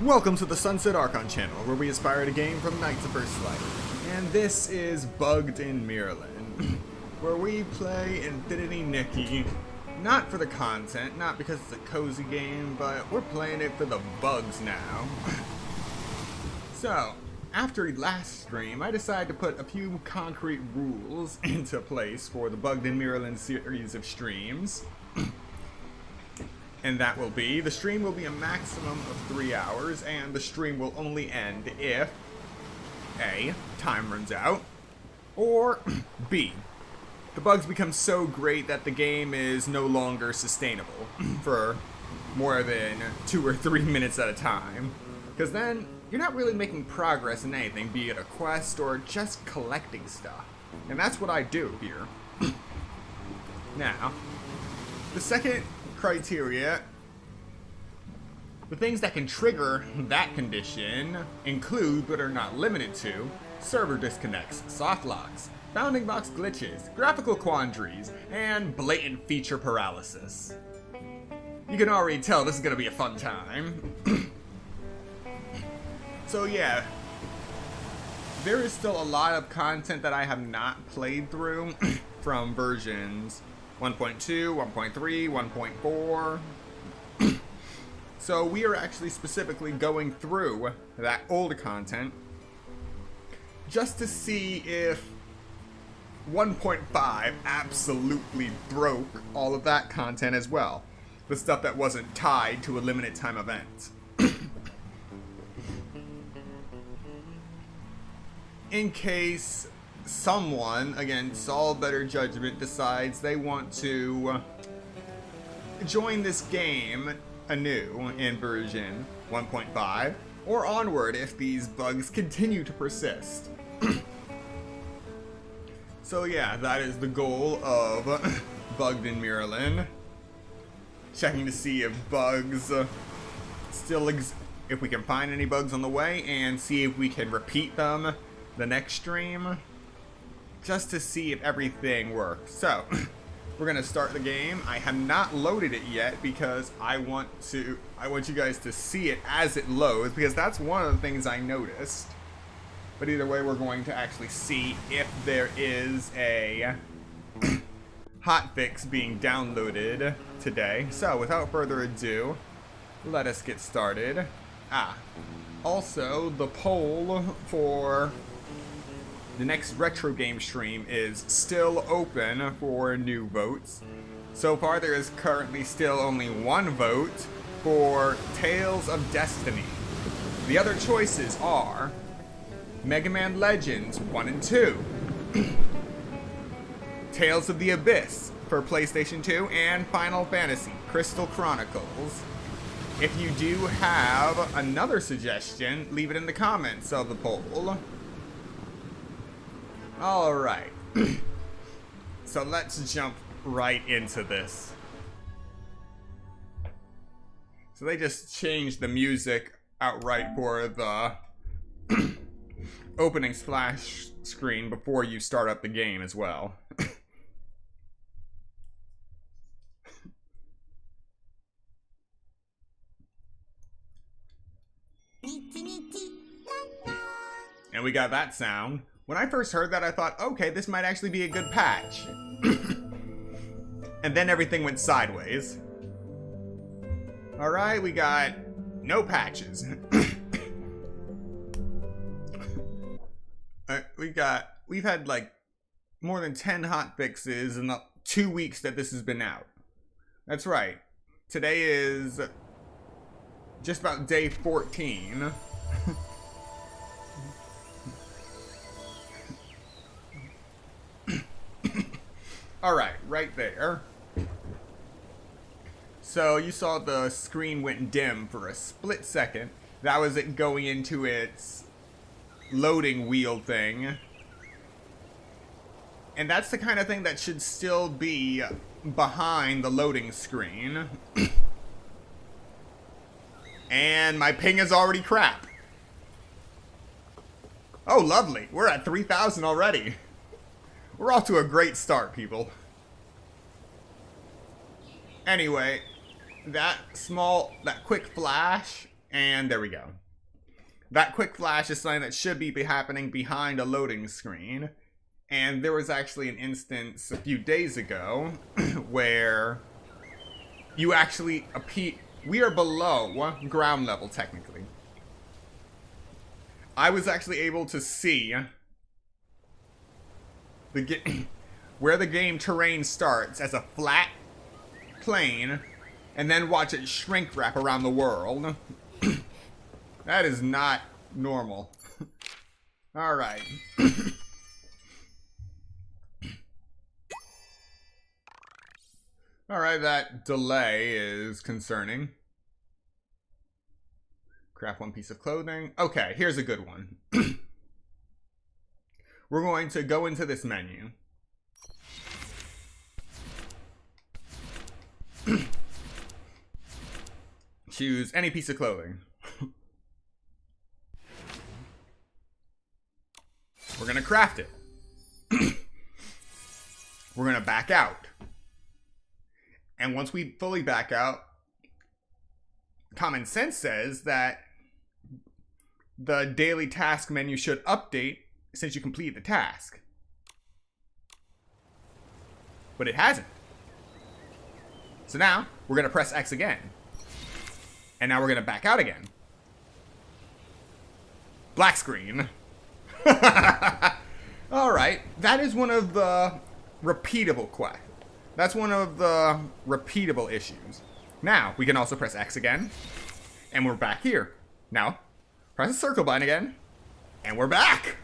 Welcome to the Sunset Archon channel, where we aspire to gain from Knights of First Light. And this is Bugged in Miraland, where we play Infinity Nikki, not for the content, not because it's a cozy game, but we're playing it for the bugs now. So, after last stream, I decided to put a few concrete rules into place for the Bugged in Miraland series of streams. And that will be, the stream will be a maximum of 3 hours, and the stream will only end if A, time runs out, or B, the bugs become so great that the game is no longer sustainable for more than 2 or 3 minutes at a time. Because then, you're not really making progress in anything, be it a quest or just collecting stuff. And that's what I do here. Now, the second criteria, the things that can trigger that condition include, but are not limited to, server disconnects, soft locks, bounding box glitches, graphical quandaries, and blatant feature paralysis. You can already tell this is gonna be a fun time. So yeah, there is still a lot of content that I have not played through from versions 1.2, 1.3, 1.4. So we are actually specifically going through that old content just to see if 1.5 absolutely broke all of that content as well. The stuff that wasn't tied to a limited time event. In case someone, against all better judgment, decides they want to join this game anew in version 1.5 or onward if these bugs continue to persist. So yeah, that is the goal of Bugged in Miraland. Checking to see if bugs still if we can find any bugs on the way, and see if we can repeat them the next stream, just to see if everything works. So, we're gonna start the game. I have not loaded it yet because I want you guys to see it as it loads, because that's one of the things I noticed. But either way, we're going to actually see if there is a hotfix being downloaded today. So, without further ado, let us get started. Also, the poll for the next retro game stream is still open for new votes. So far, there is currently still only one vote for Tales of Destiny. The other choices are Mega Man Legends 1 and 2, Tales of the Abyss for PlayStation 2, and Final Fantasy Crystal Chronicles. If you do have another suggestion, leave it in the comments of the poll. Alright, so let's jump right into this. So they just changed the music outright for the opening splash screen before you start up the game as well. And we got that sound. When I first heard that, I thought, okay, this might actually be a good patch. And then everything went sideways. Alright, we got no patches. We've had like more than 10 hotfixes in the 2 weeks that this has been out. That's right. Today is just about day 14. Alright, right there. So you saw the screen went dim for a split second. That was it going into its loading wheel thing. And that's the kind of thing that should still be behind the loading screen. And my ping is already crap. Oh, lovely. We're at 3,000 already. We're off to a great start, people. Anyway, that quick flash And there we go. That quick flash is something that should be happening behind a loading screen. And there was actually an instance a few days ago where you actually appear. We are below ground level, technically. I was actually able to see where the game terrain starts as a flat plane and then watch it shrink wrap around the world. That is not normal. Alright. Alright, that delay is concerning. Craft one piece of clothing. Okay, here's a good one. We're going to go into this menu. Choose any piece of clothing. We're gonna craft it. We're gonna back out. And once we fully back out, common sense says that the daily task menu should update since you complete the task. But it hasn't. So now, we're gonna press X again. And now we're gonna back out again. Black screen. Alright, that is one of the repeatable quests. That's one of the repeatable issues. Now, we can also press X again, and we're back here. Now, press the circle button again, and we're back!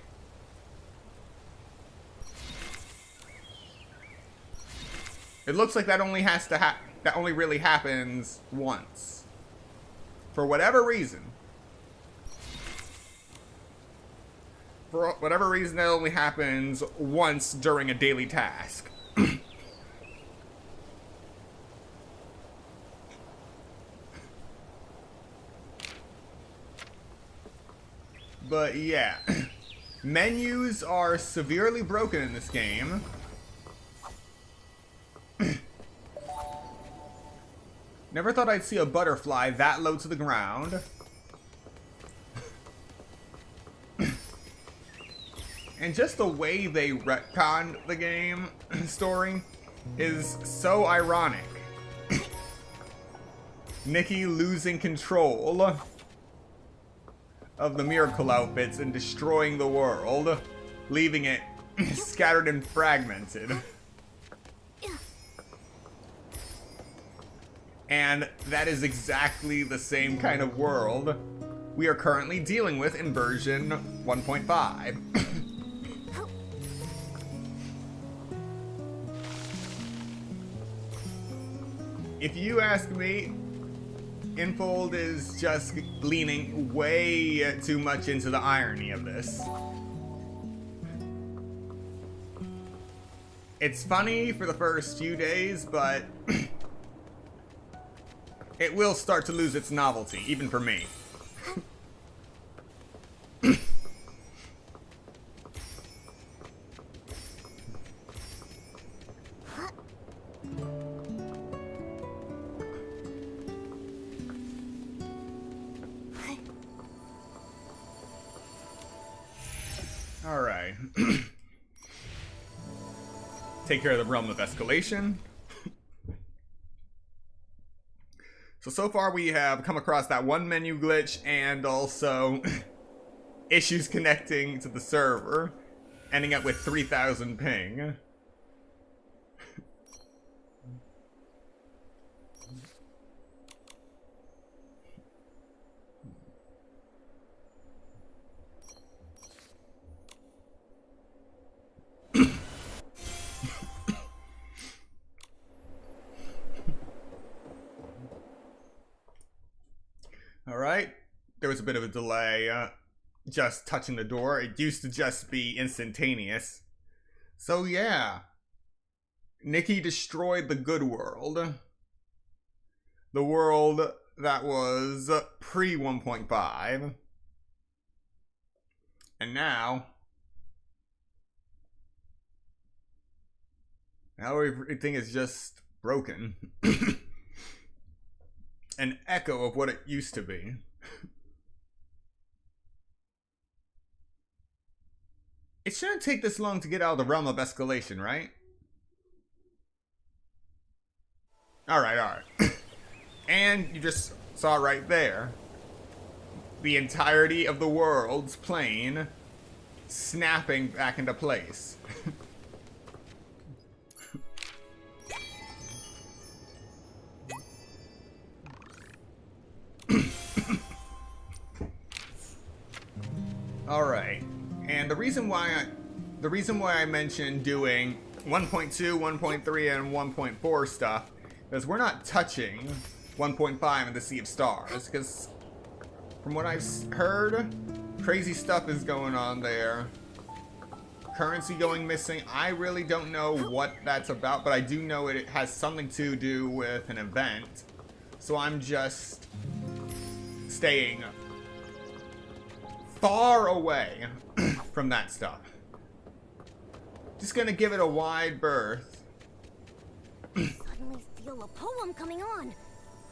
It looks like that only has to that only really happens once. For whatever reason. For whatever reason, that only happens once during a daily task. But yeah, menus are severely broken in this game. Never thought I'd see a butterfly that low to the ground. And just the way they retconned the game story is so ironic. Nikki losing control of the miracle outfits and destroying the world, leaving it scattered and fragmented. And that is exactly the same kind of world we are currently dealing with in version 1.5. If you ask me, Infold is just leaning way too much into the irony of this. It's funny for the first few days, but it will start to lose its novelty, even for me. Alright. Take care of the realm of escalation. So far we have come across that one menu glitch and also issues connecting to the server, ending up with 3000 ping. Alright, there was a bit of a delay just touching the door. It used to just be instantaneous. So yeah, Nikki destroyed the good world. The world that was pre 1.5. And now everything is just broken. An echo of what it used to be. It shouldn't take this long to get out of the realm of escalation, right? Alright, alright. And you just saw right there the entirety of the world's plane snapping back into place. Alright. And the reason why I mentioned doing 1.2, 1.3, and 1.4 stuff is we're not touching 1.5 in the Sea of Stars, because from what I've heard, crazy stuff is going on there. Currency going missing. I really don't know what that's about, but I do know it has something to do with an event. So I'm just staying far away from that stuff. Just gonna give it a wide berth. Suddenly feel a poem coming on.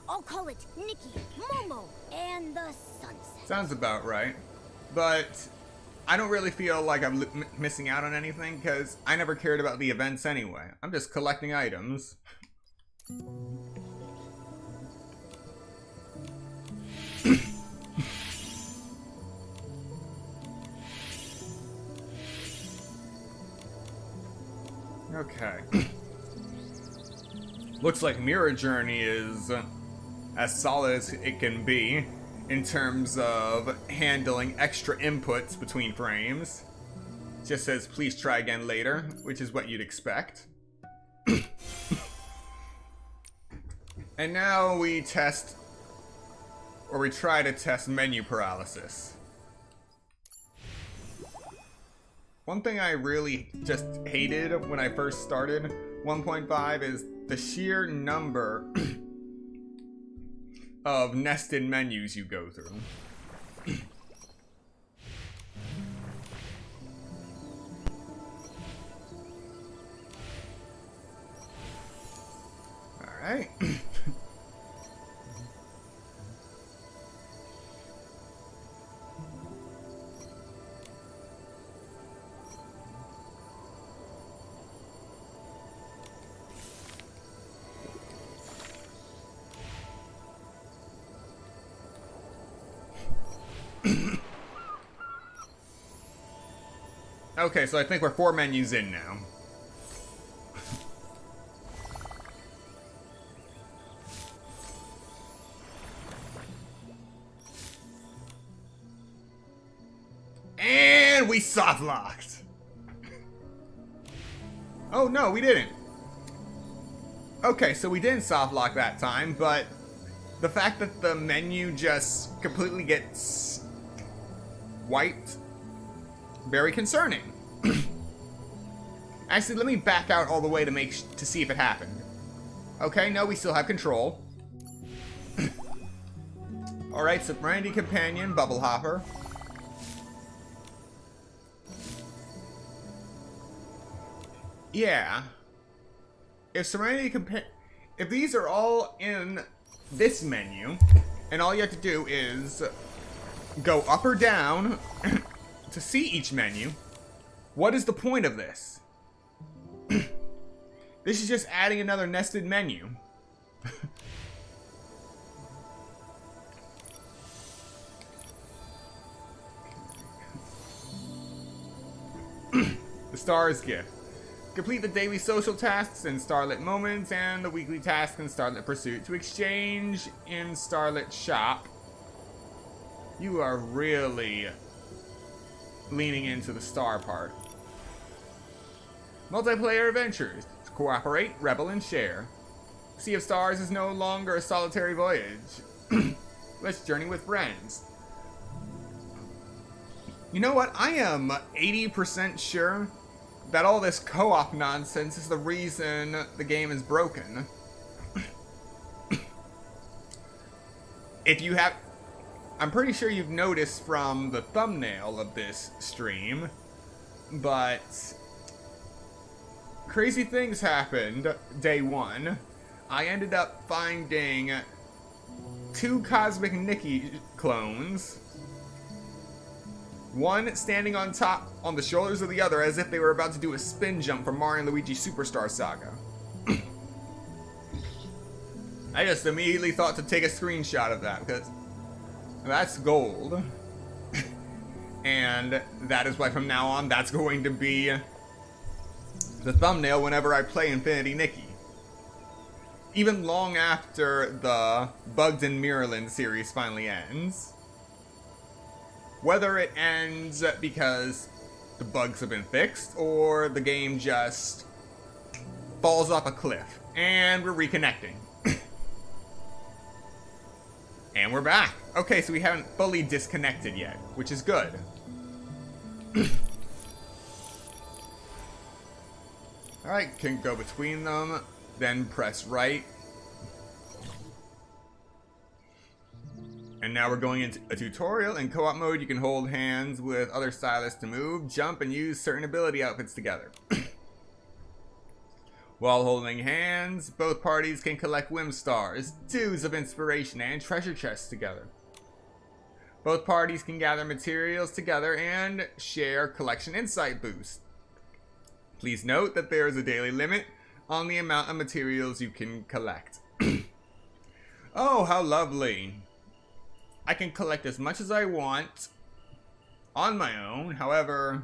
I'll call it Nikki, Momo, and the Sunset. Sounds about right. But I don't really feel like I'm missing out on anything, because I never cared about the events anyway. I'm just collecting items. Okay. Looks like Mirror Journey is as solid as it can be in terms of handling extra inputs between frames. Just says please try again later, which is what you'd expect. And now we test, or we try to test menu paralysis. One thing I really just hated when I first started 1.5 is the sheer number of nested menus you go through. Alright. Okay, so I think we're 4 menus in now. And we soft locked. Oh no, we didn't. Okay, so we didn't soft lock that time, but the fact that the menu just completely gets wiped, very concerning. Actually, let me back out all the way to see if it happened. Okay, no, we still have control. Alright, Serenity Companion, Bubble Hopper. Yeah. If if these are all in this menu, and all you have to do is go up or down to see each menu, what is the point of this? This is just adding another nested menu. The Star's Gift. Complete the daily social tasks in Starlit Moments and the weekly tasks in Starlit Pursuit to exchange in Starlit Shop. You are really leaning into the star part. Multiplayer adventures. Cooperate, rebel, and share. Sea of Stars is no longer a solitary voyage. Let's journey with friends. You know what? I am 80% sure that all this co-op nonsense is the reason the game is broken. I'm pretty sure you've noticed from the thumbnail of this stream, but crazy things happened day one. I ended up finding two Cosmic Nikki clones. One standing on top, on the shoulders of the other, as if they were about to do a spin jump from Mario and Luigi Superstar Saga. I just immediately thought to take a screenshot of that, because that's gold. And that is why from now on, that's going to be the thumbnail whenever I play Infinity Nikki. Even long after the Bugged in Miraland series finally ends. Whether it ends because the bugs have been fixed, or the game just falls off a cliff, and we're reconnecting. And we're back. Okay, so we haven't fully disconnected yet, which is good. Alright, can go between them, then press right. And now we're going into a tutorial. In co-op mode, you can hold hands with other stylists to move, jump, and use certain ability outfits together. While holding hands, both parties can collect Whim Stars, Dews of Inspiration, and treasure chests together. Both parties can gather materials together and share collection insight boost. Please note that there is a daily limit on the amount of materials you can collect. Oh, how lovely. I can collect as much as I want on my own. However,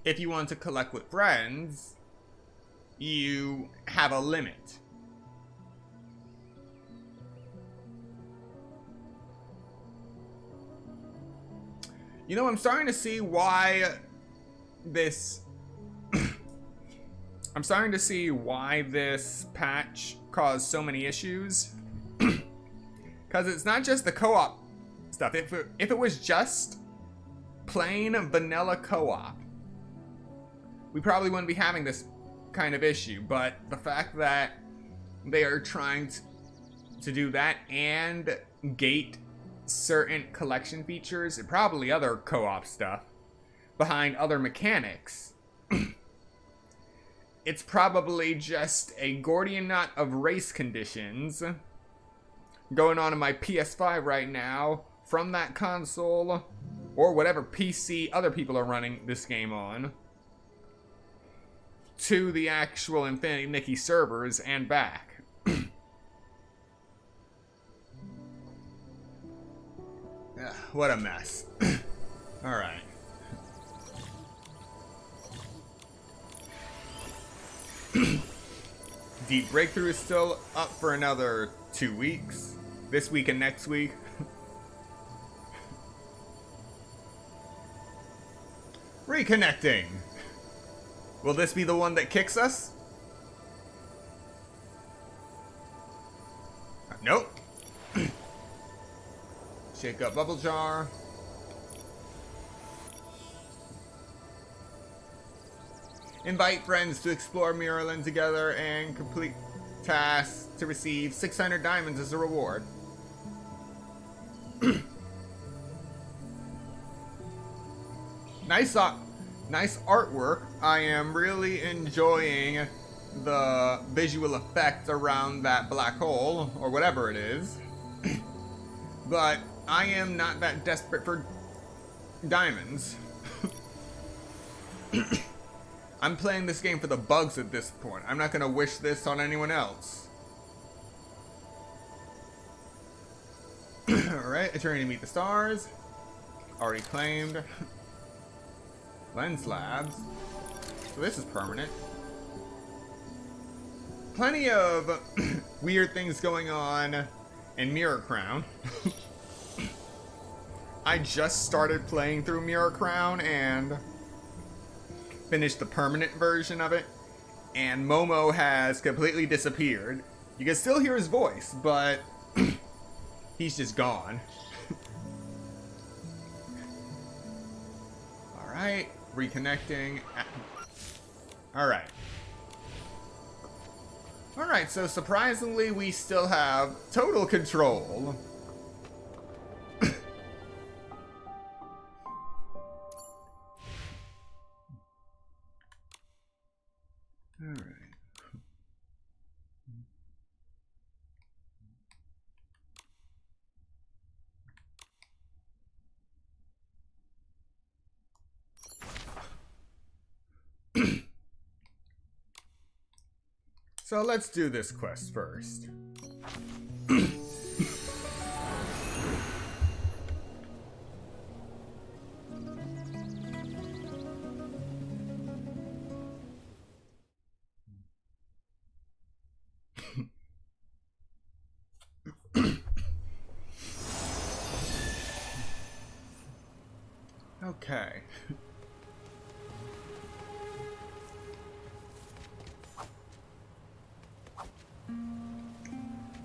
if you want to collect with friends, you have a limit. You know, I'm starting to see why this... I'm starting to see why this patch caused so many issues. Because it's not just the co-op stuff. If it was just plain vanilla co-op, we probably wouldn't be having this kind of issue. But the fact that they are trying to do that and gate certain collection features and probably other co-op stuff behind other mechanics, it's probably just a Gordian knot of race conditions going on in my PS5 right now from that console or whatever PC other people are running this game on to the actual Infinity Nikki servers and back. What a mess. Alright. Deep Breakthrough is still up for another 2 weeks. This week and next week. Reconnecting. Will this be the one that kicks us? Nope. Shake up bubble jar. Invite friends to explore Miraland together and complete tasks to receive 600 diamonds as a reward. Nice artwork. I am really enjoying the visual effect around that black hole, or whatever it is. But I am not that desperate for diamonds. I'm playing this game for the bugs at this point. I'm not gonna wish this on anyone else. Alright, Eternity to Meet the Stars. Already claimed. Lens Labs. So this is permanent. Plenty of weird things going on in Mirror Crown. I just started playing through Mirror Crown and finished the permanent version of it, and Momo has completely disappeared. You can still hear his voice, but he's just gone. Alright, reconnecting. Alright. Alright, so surprisingly we still have total control. So let's do this quest first. Okay.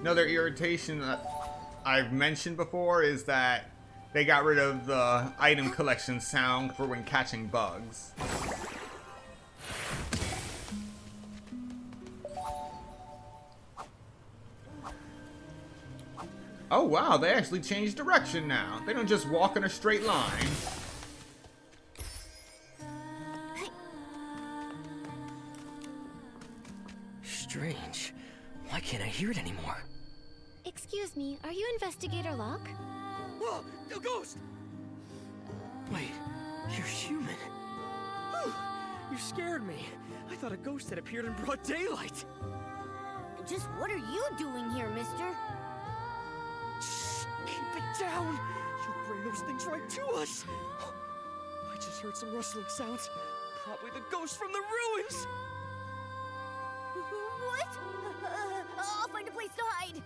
Another irritation that I've mentioned before is that they got rid of the item collection sound for when catching bugs. Oh wow, they actually changed direction now. They don't just walk in a straight line. Strange. Why can't I hear it anymore? Excuse me, are you Investigator Locke? Whoa! A ghost! Wait, you're human. Whew, you scared me. I thought a ghost had appeared in broad daylight. Just what are you doing here, mister? Shh! Keep it down! You'll bring those things right to us! I just heard some rustling sounds. Probably the ghost from the ruins! What? I'll find a place to hide.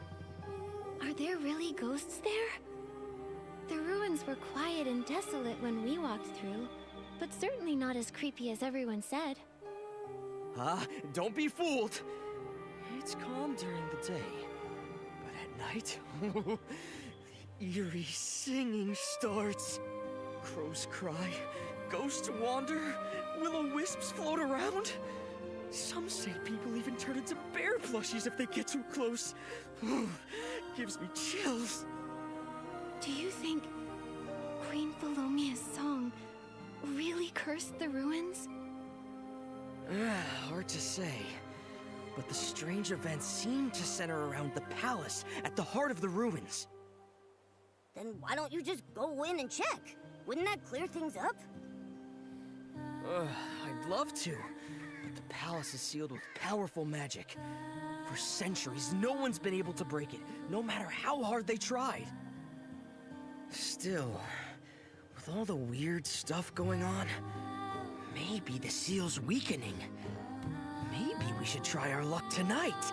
Are there really ghosts there? The ruins were quiet and desolate when we walked through, but certainly not as creepy as everyone said. Don't be fooled. It's calm during the day, but at night, eerie singing starts. Crows cry, ghosts wander, will-o-wisps float around. Some say people even turn into bear plushies if they get too close. Gives me chills. Do you think Queen Philomea's song really cursed the ruins? Hard to say. But the strange events seem to center around the palace at the heart of the ruins. Then why don't you just go in and check? Wouldn't that clear things up? I'd love to. But the palace is sealed with powerful magic. For centuries, no one's been able to break it, no matter how hard they tried. Still, with all the weird stuff going on, maybe the seal's weakening. Maybe we should try our luck tonight.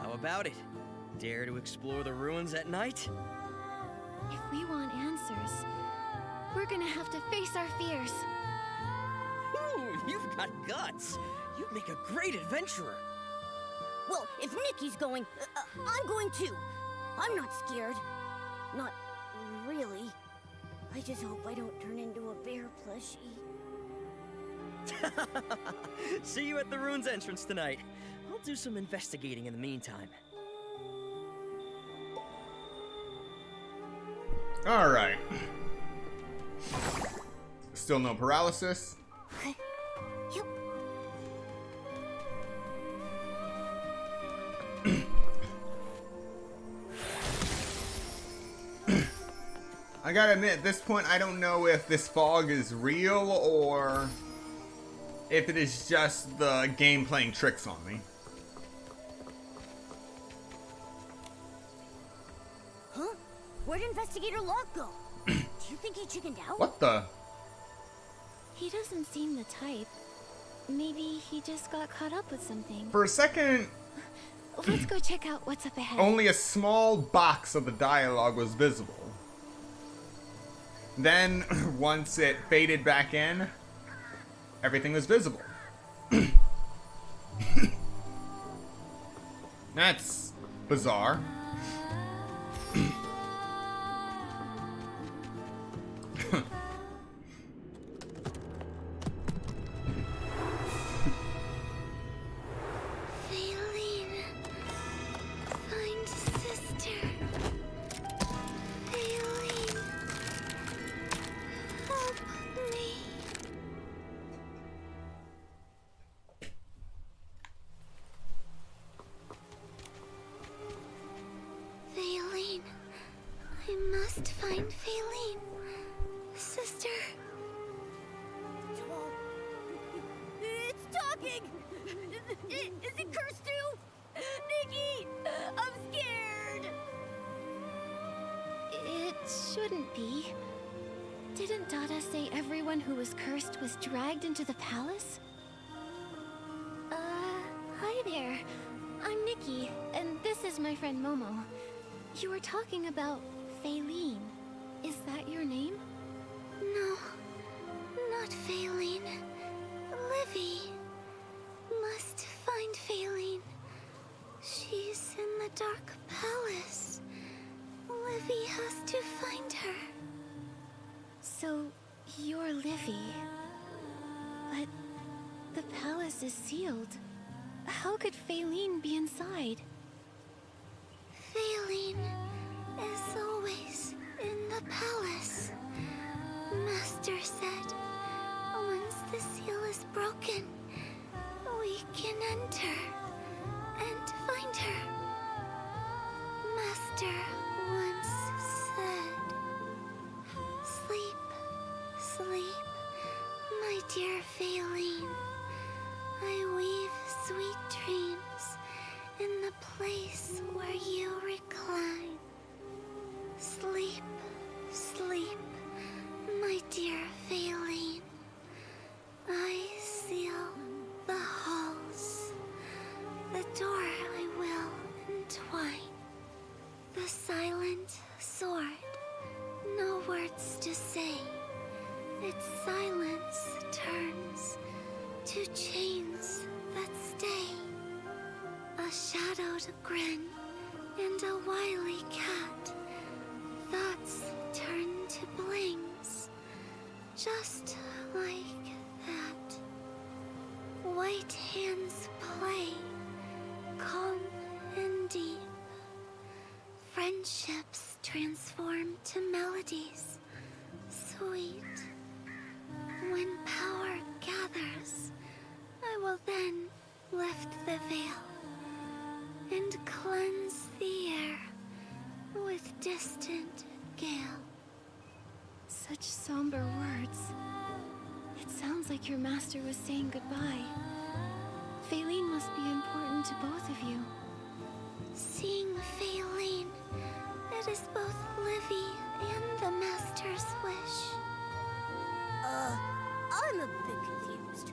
How about it? Dare to explore the ruins at night? If we want answers, we're gonna have to face our fears. Ooh, you've got guts. You'd make a great adventurer. Well, if Nikki's going, I'm going too. I'm not scared. Not really. I just hope I don't turn into a bear plushie. See you at the ruins entrance tonight. I'll do some investigating in the meantime. Alright. Still no paralysis. Yep. I gotta admit, at this point, I don't know if this fog is real or if it is just the game playing tricks on me. Huh? Where'd Investigator Locke go? Do you think he chickened out? What the? He doesn't seem the type. Maybe he just got caught up with something. For a second, Let's go check out what's up ahead. only a small box of the dialogue was visible. Then, once it faded back in, everything was visible. That's bizarre. Aileen, find sister. Aileen, help me. Aileen, I must find Aileen. Sister. It's talking! Is it cursed too? shouldn't be. Didn't Dada say everyone who was cursed was dragged into the palace? Hi there. I'm Nikki, and this is my friend Momo. You were talking about Faylene. Is that your name? No, not Faylene. Livy. Must find Faylene. She's in the Dark Palace. Livy has to find her. So, you're Livy. But the palace is sealed. How could Faylene be inside? Faylene is always in the palace. Master said, once the seal is broken, we can enter and find her. Master once said, sleep, sleep, my dear Faylene. I weave sweet dreams in the place where you recline. Sleep, sleep, my dear Faylene. I seal the halls. The door I will entwine. The silent sword. No words to say. Its silence turns to chains that stay. A shadowed grin and a wily cat. Thoughts turn to blings, just like that. White hands play, calm and deep. Friendships transform to melodies, sweet. When power gathers, I will then lift the veil and cleanse the air with distant gale. Such somber words. It sounds like your master was saying goodbye. Faylene must be important to both of you. Seeing Faylene, it is both Livy and the master's wish. I'm a bit confused.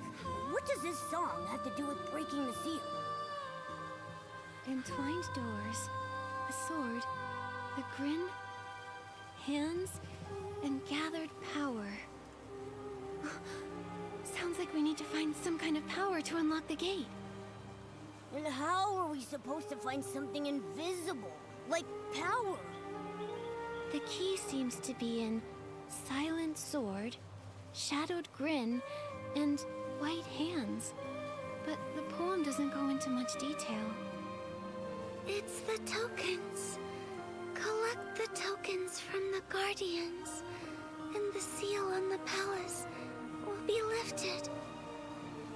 What does this song have to do with breaking the seal? Entwined doors, a sword, a grin, hands, and gathered power. Sounds like we need to find some kind of power to unlock the gate. And how are we supposed to find something invisible, like power? The key seems to be in silent sword, shadowed grin, and white hands. But the poem doesn't go into much detail. It's the tokens. Collect the tokens from the guardians, and the seal on the palace will be lifted.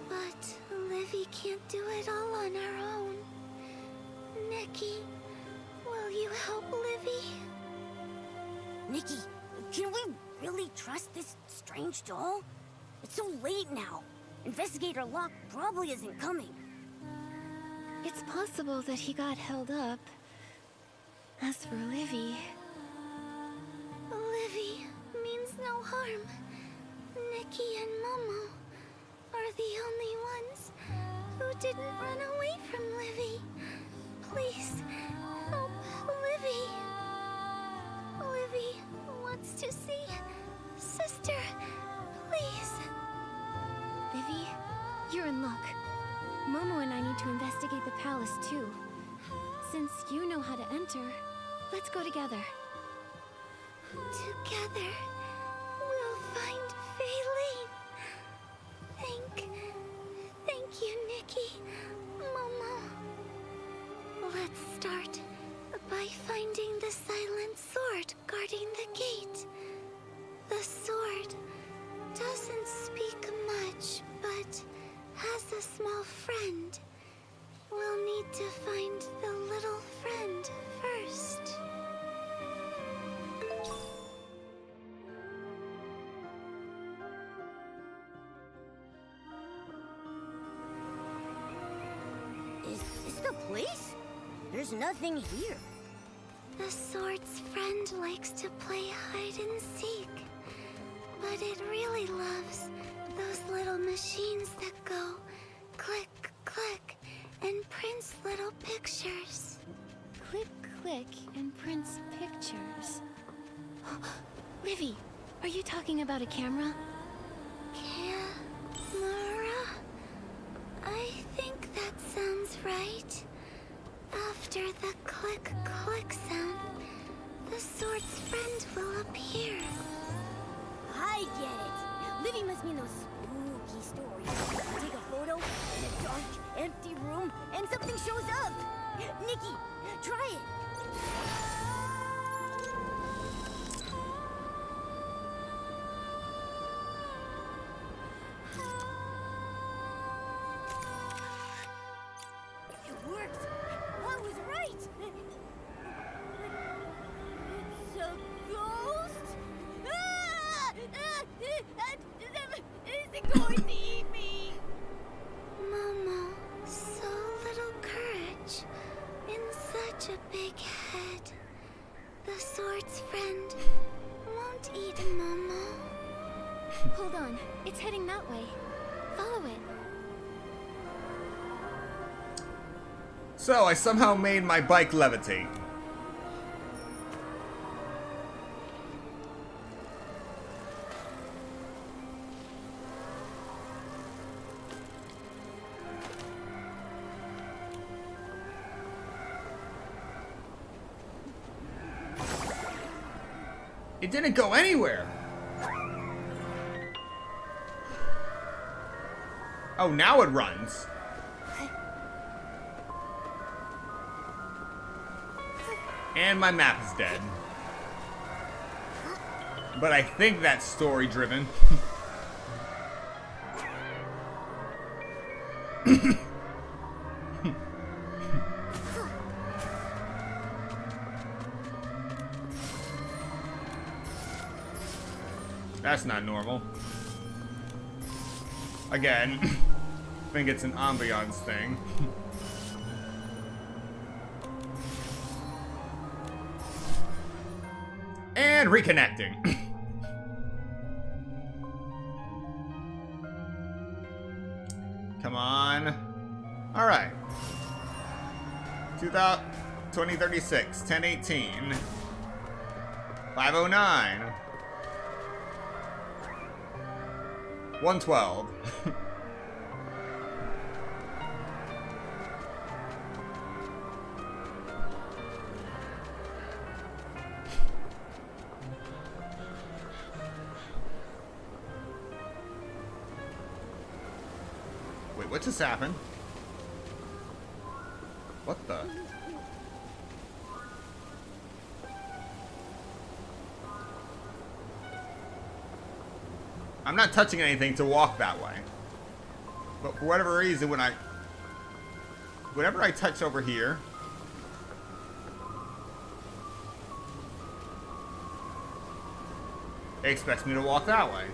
But Livy can't do it all on her own. Nikki, will you help Livy? Nikki, can we really trust this strange doll? It's so late now. Investigator Locke probably isn't coming. It's possible that he got held up. As for Livy... Livy means no harm. Nikki and Momo are the only ones who didn't run away from Livy. Please, help Livy. Livy wants to see Sister. Please. Livy, you're in luck. Momo and I need to investigate the palace too. Since you know how to enter, let's go together. Together, we'll find Faylene. Thank you, Nikki, Momo. Let's start by finding the silent sword guarding the gate. The sword doesn't speak much, but has a small friend. We'll need to find the little friend first. Is this the place? There's nothing here. The sword's friend likes to play hide and seek, but it really loves those little machines that go click, click, and prints little pictures. Click, click, and prints pictures. Livy, are you talking about a camera? Camera? I think that sounds right. After the click, click sound, the sword's friend will appear. I get it. Livy must mean those spooky stories. You take a photo in a dark, empty room, and something shows up. Nikki, try it. It worked. I was right. It's a ghost. Is it going to eat me? Momo, so little courage, in such a big head. The sword's friend won't eat Momo. Hold on, it's heading that way. Follow it. So, I somehow made my bike levitate. It didn't go anywhere. Oh, now it runs. And my map is dead. But I think that's story driven. That's not normal. Again, I think it's an ambiance thing. And reconnecting. Come on. All right. 2036, 1018, 509, 112. Wait, what just happened? What the? I'm not touching anything to walk that way. But for whatever reason, whenever I touch over here, it expects me to walk that way.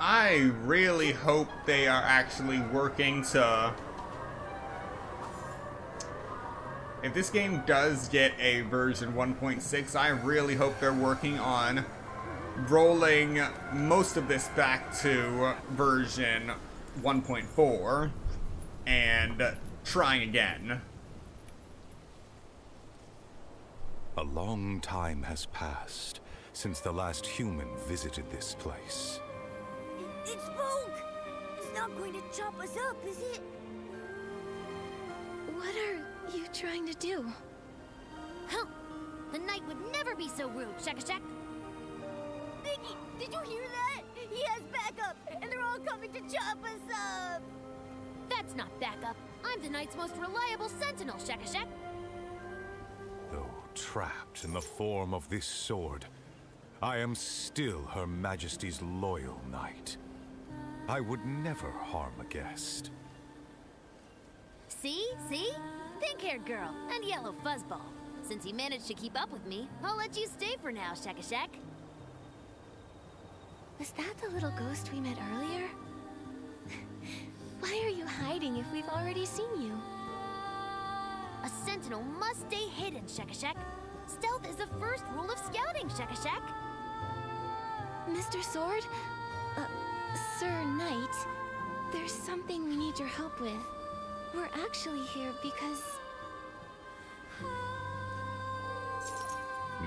I really hope they are actually working to... If this game does get a version 1.6, I really hope they're working on rolling most of this back to version 1.4 and trying again. A long time has passed since the last human visited this place. It spoke! It's not going to chop us up, is it? What are you trying to do? Huh? The knight would never be so rude, Shaka-Shack. Nikki, did you hear that? He has backup, and they're all coming to chop us up! That's not backup. I'm the knight's most reliable sentinel, Shaka-Shack. Though trapped in the form of this sword, I am still Her Majesty's loyal knight. I would never harm a guest. See? See? Pink-haired girl and yellow fuzzball. Since you managed to keep up with me, I'll let you stay for now, Shack. Was that the little ghost we met earlier? Why are you hiding if we've already seen you? A sentinel must stay hidden, Shack. Stealth is the first rule of scouting, Shack. Mr. Sword? Sir Knight, there's something we need your help with. We're actually here because...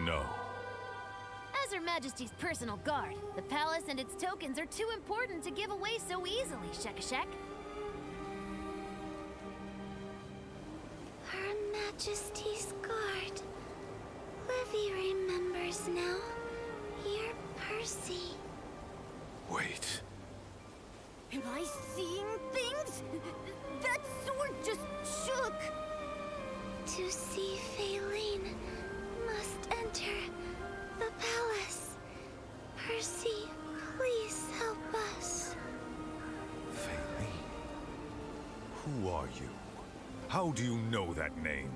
No. As Her Majesty's personal guard, the palace and its tokens are too important to give away so easily, Shack. Her Majesty's guard. Livy remembers now. You're Percy. Wait. Am I seeing things? That sword just shook! To see Faylene, must enter the palace. Percy, please help us. Faylene. Who are you? How do you know that name?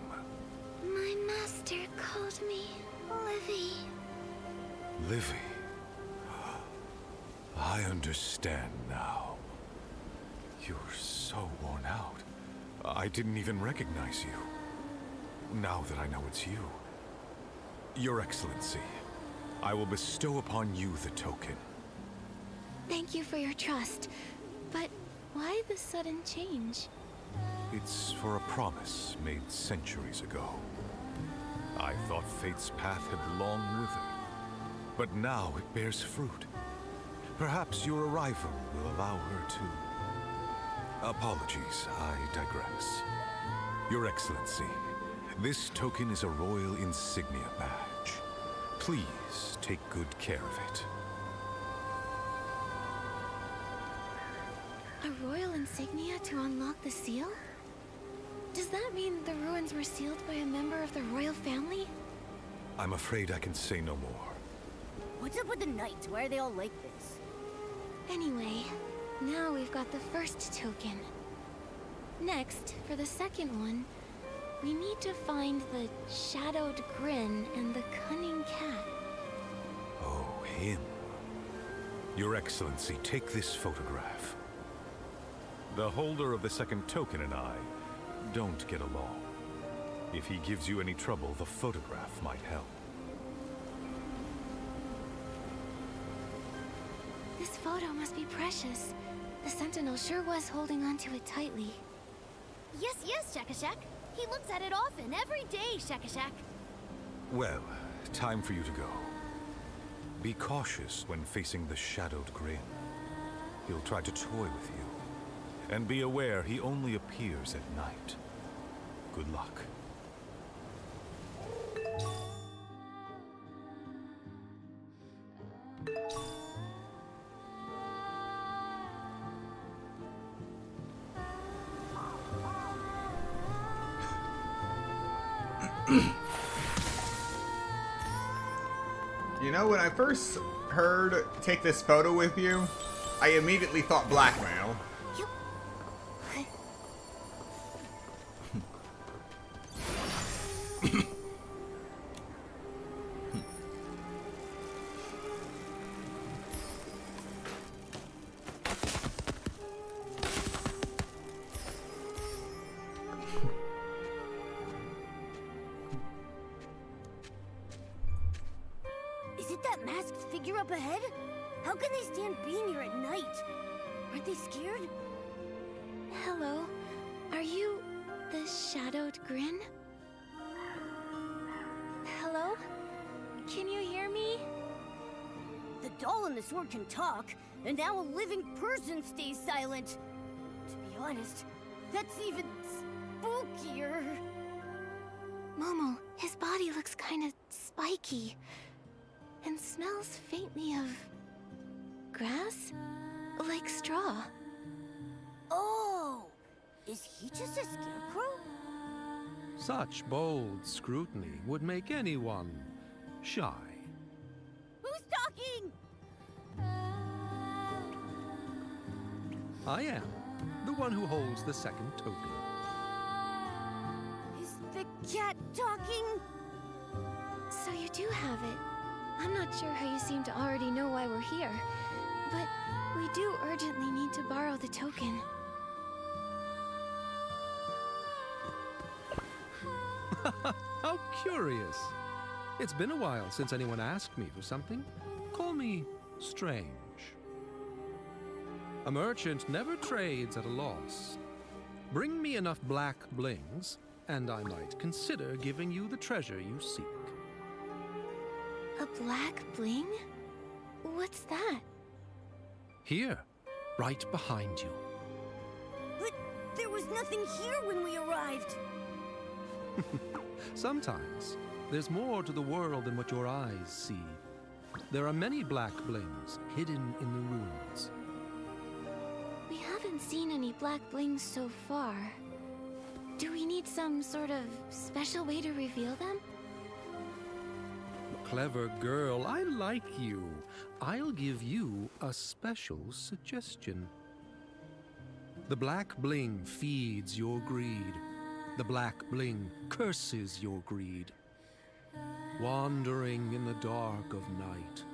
My master called me Livy. Livy. I understand now. You're so worn out. I didn't even recognize you. Now that I know it's you. Your Excellency, I will bestow upon you the token. Thank you for your trust. But why the sudden change? It's for a promise made centuries ago. I thought Fate's path had long withered, but now it bears fruit. Perhaps your arrival will allow her to... Apologies, I digress. Your Excellency, this token is a royal insignia badge. Please take good care of it. A royal insignia to unlock the seal? Does that mean the ruins were sealed by a member of the royal family? I'm afraid I can say no more. What's up with the knights? Why are they all like this? Anyway, now we've got the first token. Next, for the second one, we need to find the shadowed grin and the cunning cat. Oh, him. Your Excellency, take this photograph. The holder of the second token and I don't get along. If he gives you any trouble, the photograph might help. This photo must be precious. The Sentinel sure was holding on to it tightly. Yes, Shack. He looks at it often, every day, Shack. Well, time for you to go. Be cautious when facing the shadowed grin. He'll try to toy with you. And be aware he only appears at night. Good luck. You know, when I first heard take this photo with you, I immediately thought blackmail. Is it that masked figure up ahead? How can they stand being here at night? Aren't they scared? Hello, are you the shadowed grin? Hello? Can you hear me? The doll and the sword can talk, and now a living person stays silent. To be honest, that's even spookier. Momo, his body looks kinda spiky. And smells faintly of... grass? Like straw. Oh! Is he just a scarecrow? Such bold scrutiny would make anyone shy. Who's talking? I am the one who holds the second token. Is the cat talking? So you do have it. I'm not sure how you seem to already know why we're here, but we do urgently need to borrow the token. How curious. It's been a while since anyone asked me for something. Call me strange. A merchant never trades at a loss. Bring me enough black blings, and I might consider giving you the treasure you seek. A black bling? What's that? Here, right behind you. But there was nothing here when we arrived. Sometimes, there's more to the world than what your eyes see. There are many black blings hidden in the ruins. We haven't seen any black blings so far. Do we need some sort of special way to reveal them? Clever girl, I like you. I'll give you a special suggestion. The black bling feeds your greed. The black bling curses your greed. Wandering in the dark of night,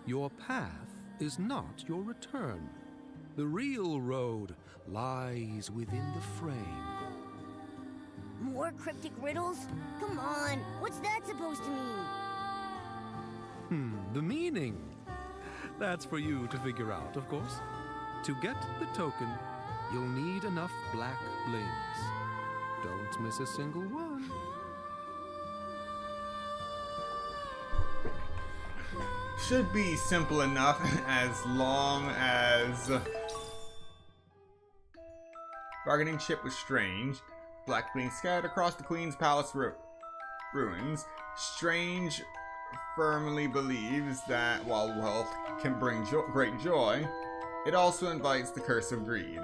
your path is not your return. The real road lies within the frame. More cryptic riddles? Come on, what's that supposed to mean? The meaning. That's for you to figure out, of course. To get the token, you'll need enough black blings. Don't miss a single one. Should be simple enough as long as bargaining chip was strange. Black being scattered across the Queen's Palace ruins. Strange firmly believes that while wealth can bring great joy, it also invites the curse of greed.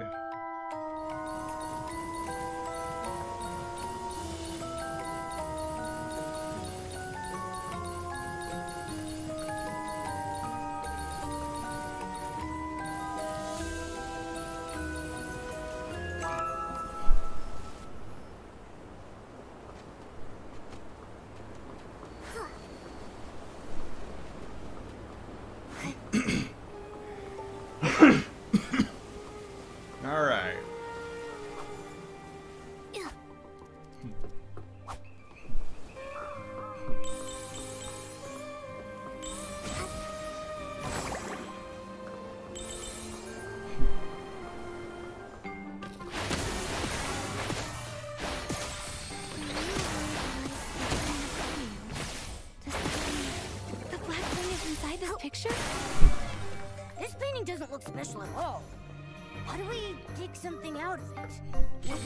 Alright. The black bling is inside this picture? This painting doesn't look special at all. How do we dig something out of it? Maybe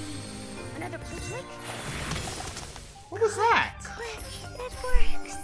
another click? What was that? Quick, it works.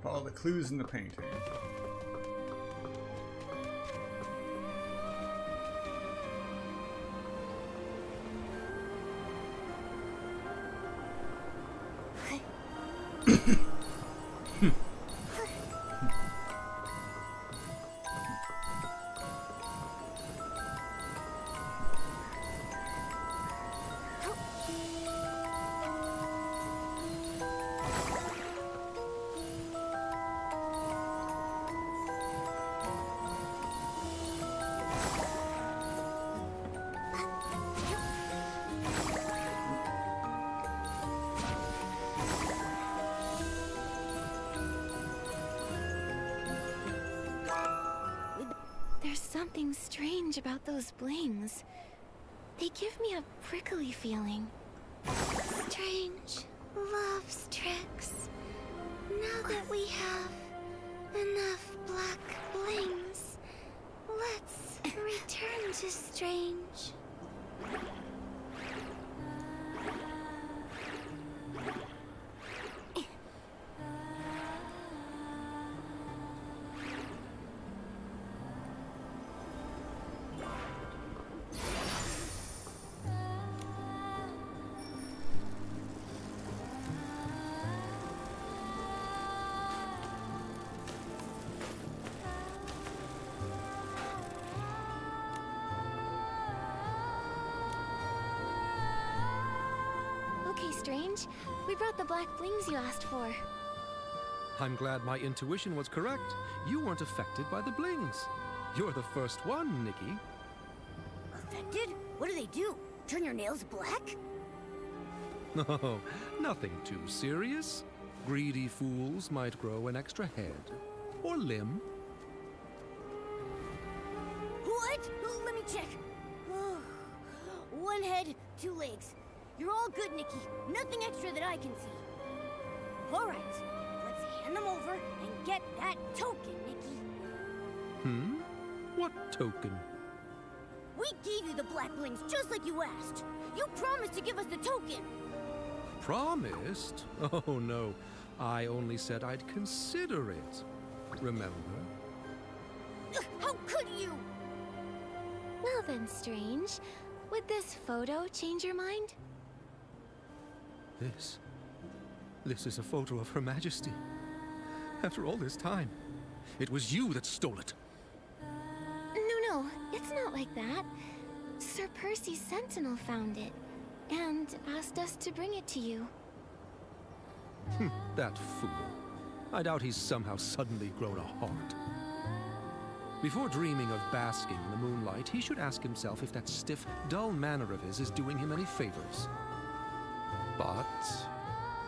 Follow the clues in the painting. something strange about those blings. They give me a prickly feeling. Strange love's tricks. Now that we have enough black blings, let's return to Strange. Okay, Strange. We brought the black blings you asked for. I'm glad my intuition was correct. You weren't affected by the blings. You're the first one, Nikki. Affected? What do they do? Turn your nails black? No, nothing too serious. Greedy fools might grow an extra head or limb. What? Let me check. One head, 2 legs. You're all good, Nikki. Nothing extra that I can see. All right, let's hand them over and get that token, Nikki. What token? We gave you the black blings just like you asked. You promised to give us the token. Promised? Oh no, I only said I'd consider it. Remember? How could you? Well then, Strange. Would this photo change your mind? This is a photo of Her Majesty. After all this time, it was you that stole it. No, it's not like that. Sir Percy's sentinel found it, and asked us to bring it to you. That fool. I doubt he's somehow suddenly grown a heart. Before dreaming of basking in the moonlight, he should ask himself if that stiff, dull manner of his is doing him any favors. But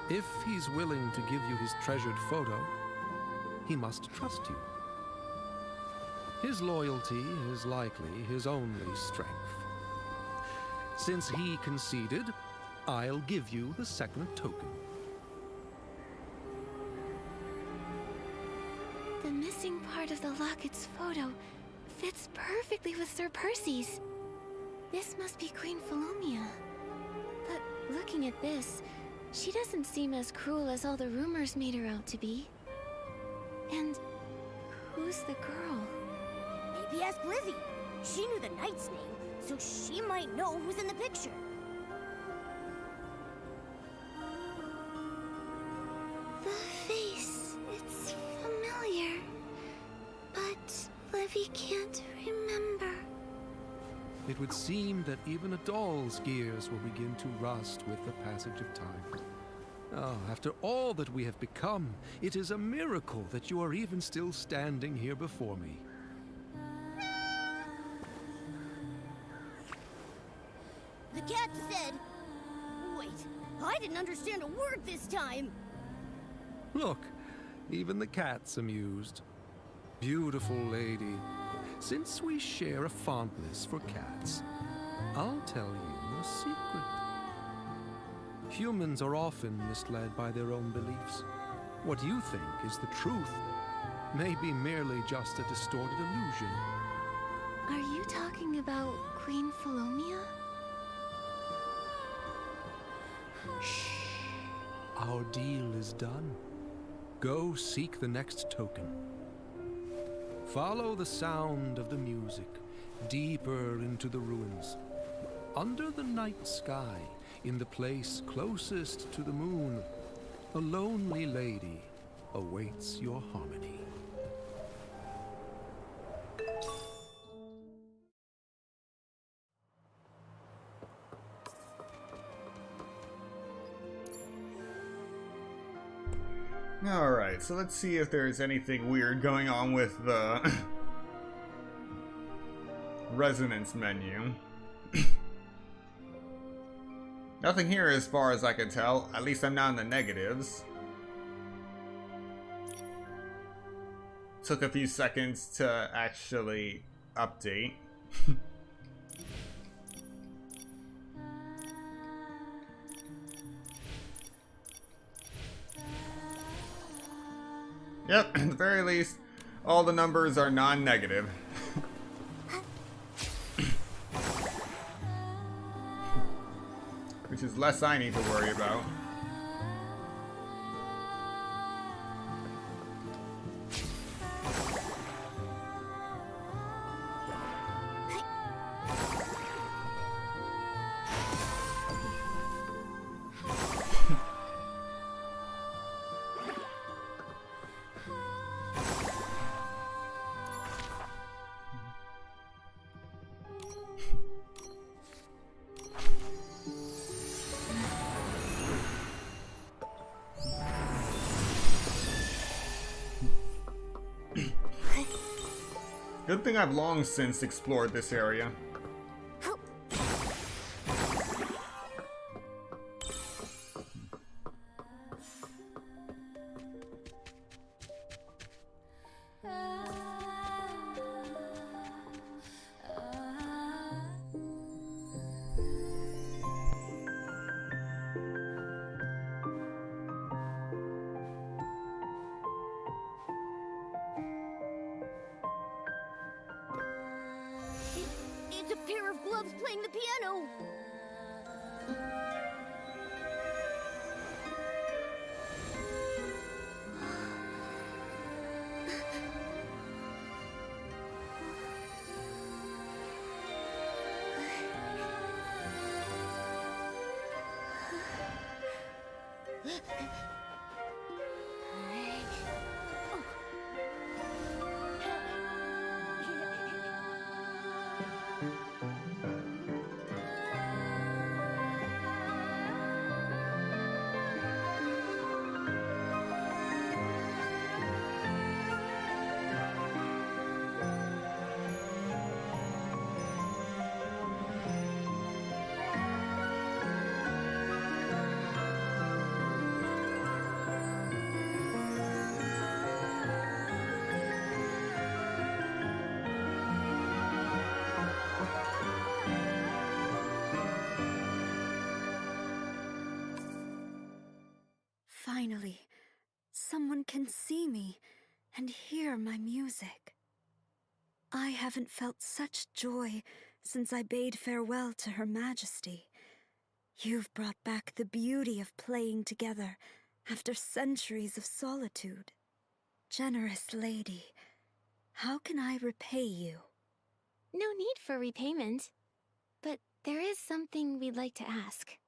if he's willing to give you his treasured photo, he must trust you. His loyalty is likely his only strength. Since he conceded, I'll give you the second token. The missing part of the locket's photo fits perfectly with Sir Percy's. This must be Queen Philomia. But looking at this, she doesn't seem as cruel as all the rumors made her out to be. And who's the girl? Maybe ask Lizzie. She knew the knight's name, so she might know who's in the picture. The face, it's familiar. But Livy can't remember. It would seem that even a doll's gears will begin to rust with the passage of time. Oh, after all that we have become, it is a miracle that you are even still standing here before me. The cat said... Wait, I didn't understand a word this time. Look, even the cat's amused. Beautiful lady, since we share a fondness for cats, I'll tell you a secret. Humans are often misled by their own beliefs. What you think is the truth may be merely just a distorted illusion. Are you talking about Queen Philomia? Shh. Our deal is done. Go seek the next token. Follow the sound of the music, deeper into the ruins. Under the night sky, in the place closest to the moon, a lonely lady awaits your harmony. Alright, so let's see if there's anything weird going on with the resonance menu. Nothing here as far as I can tell. At least I'm not in the negatives. Took a few seconds to actually update. Yep, at the very least, all the numbers are non-negative. Which is less I need to worry about. Good thing I've long since explored this area. It's a pair of gloves playing the piano. Finally, someone can see me and hear my music. I haven't felt such joy since I bade farewell to Her Majesty. You've brought back the beauty of playing together after centuries of solitude. Generous lady, how can I repay you? No need for repayment. But there is something we'd like to ask.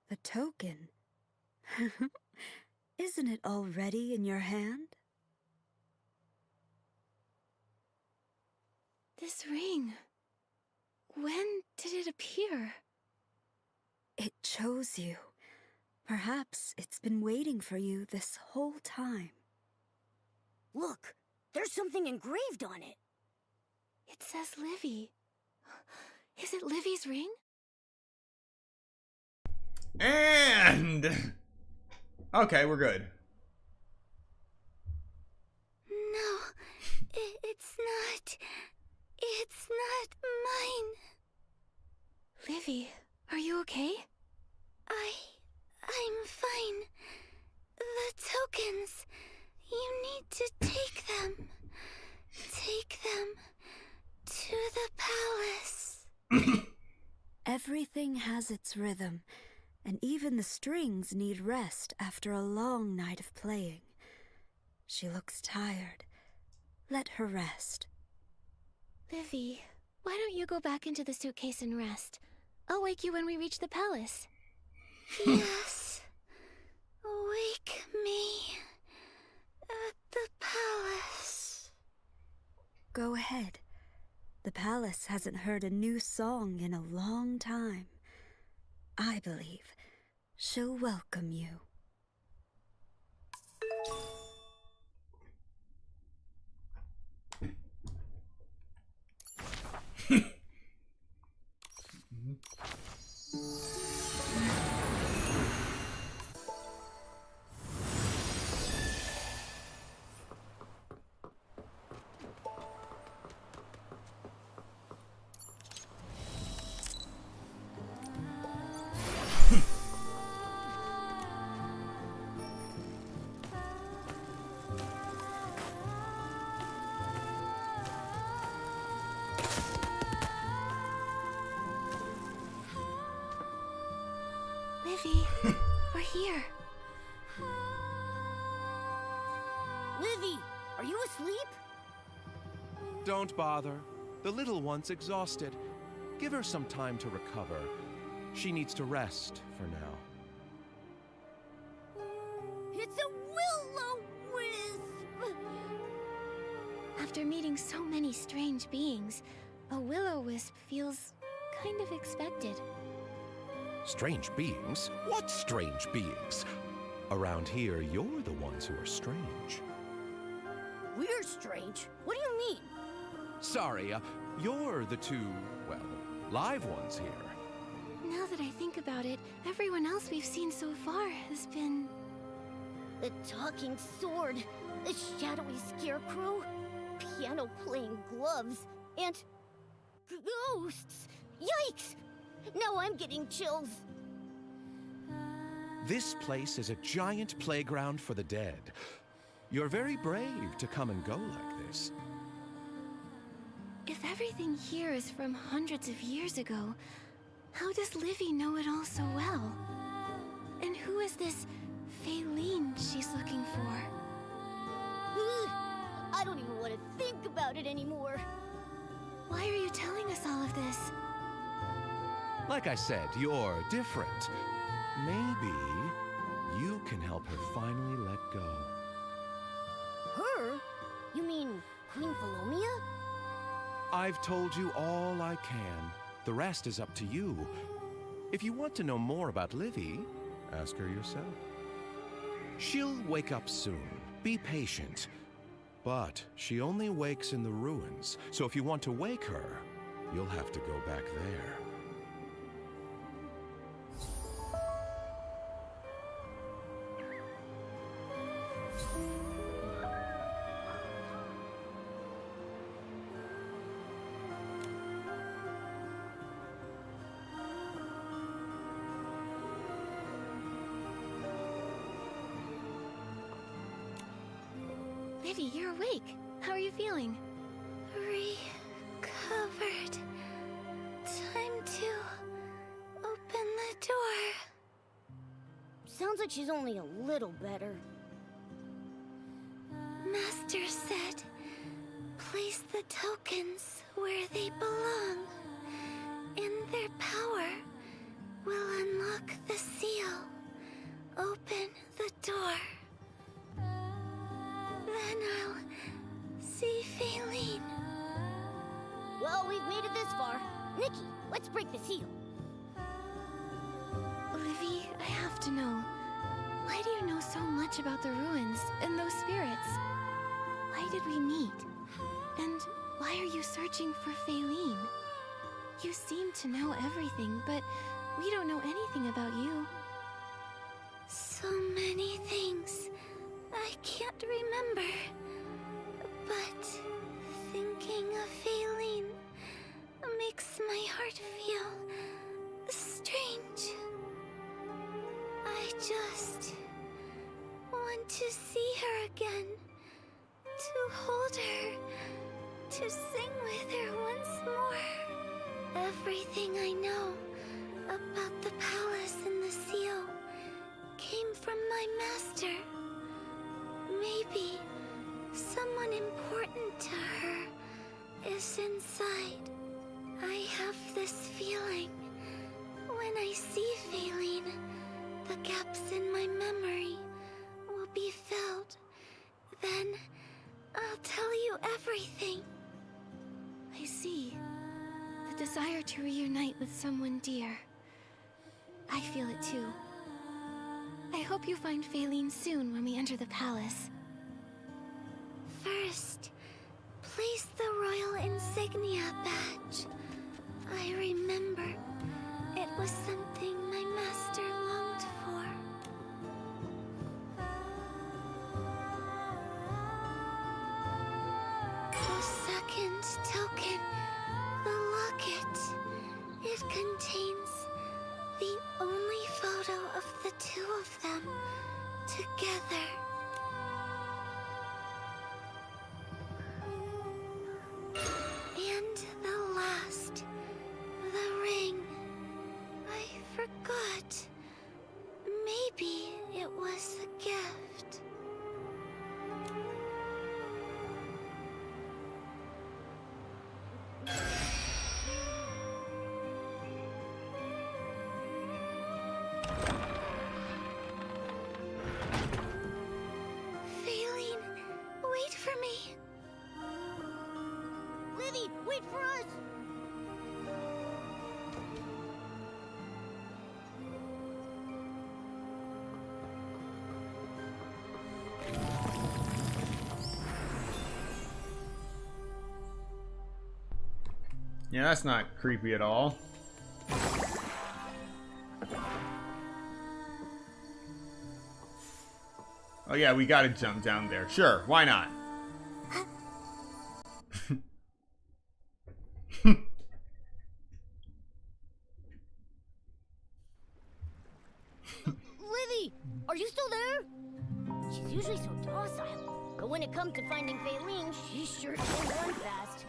The token? Isn't it already in your hand? This ring... when did it appear? It chose you. Perhaps it's been waiting for you this whole time. Look, there's something engraved on it. It says Livy. Is it Livy's ring? And... okay, we're good. No, it's not. It's not mine. Livy, are you okay? I'm fine. The tokens. You need to take them. Take them to the palace. Everything has its rhythm, and even the strings need rest after a long night of playing. She looks tired. Let her rest. Livy, why don't you go back into the suitcase and rest? I'll wake you when we reach the palace. Yes. Wake me at the palace. Go ahead. The palace hasn't heard a new song in a long time. I believe she'll welcome you. Livy, we're here. Livy, are you asleep? Don't bother. The little one's exhausted. Give her some time to recover. She needs to rest for now. It's a will-o-wisp! After meeting so many strange beings, a will-o-wisp feels kind of expected. Strange beings? What strange beings? Around here, you're the ones who are strange. We're strange. What do you mean? Sorry, you're the two, well, live ones here. Now that I think about it, everyone else we've seen so far has been... The talking sword, the shadowy scarecrow, piano-playing gloves, and... ghosts! Yikes! Now I'm getting chills. This place is a giant playground for the dead. You're very brave to come and go like this. If everything here is from hundreds of years ago, how does Livy know it all so well? And who is this Faylene she's looking for? Ugh, I don't even want to think about it anymore. Why are you telling us all of this? Like I said, you're different. Maybe you can help her finally let go. Her? You mean Queen Philomia? I've told you all I can. The rest is up to you. If you want to know more about Livy, ask her yourself. She'll wake up soon. Be patient. But she only wakes in the ruins, so if you want to wake her, you'll have to go back there. Livy, you're awake. How are you feeling? Recovered. Time to open the door. Sounds like she's only a little better. Master said, place the tokens where they belong. And their power will unlock the seal. Open the door. Then I'll see Faylene. Well, we've made it this far. Nikki, let's break the seal. Livy, I have to know. Why do you know so much about the ruins and those spirits? Why did we meet? And why are you searching for Faylene? You seem to know everything, but we don't know anything about you. So many things I can't remember. But thinking of Faylene makes my heart feel strange. I just want to see her again, to hold her, to sing with her once more. Everything I know about the palace and the seal came from my master. Maybe someone important to her is inside. I have this feeling. When I see Faylene, the gaps in my memory will be filled. Then I'll tell you everything. I see. The desire to reunite with someone dear. I feel it too. I hope you find Faylene soon when we enter the palace. First, place the royal insignia badge. I remember it was something my master longed for. The second token, the locket. It contains the only photo of the two of them together. And the last, the ring. I forgot Yeah, that's not creepy at all. Oh yeah, we gotta jump down there. Sure, why not? Livy, are you still there? She's usually so docile, but when it comes to finding Faylene, she sure can run fast.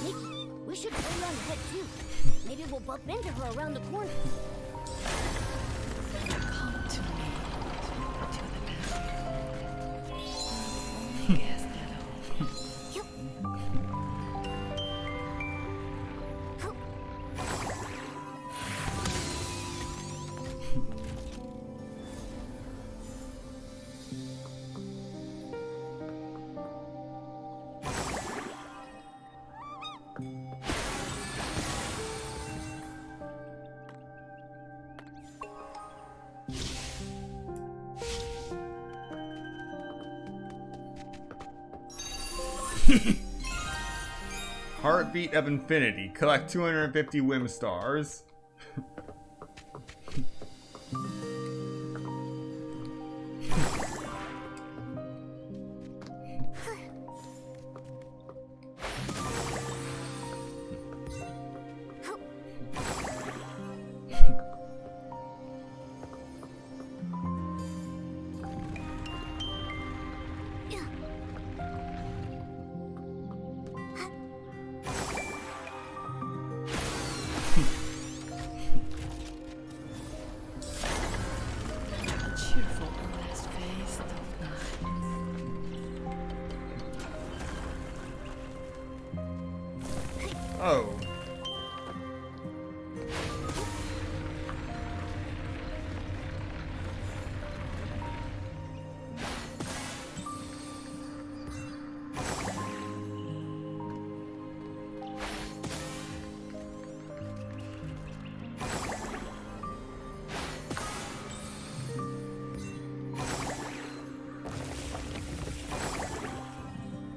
Nikki, we should go around ahead too. Maybe we'll bump into her around the corner. Come to me, to the back. Yes, Nano. Yep. Heartbeat of Infinity. Collect 250 Whim Stars. Cheerful last face of night. Oh.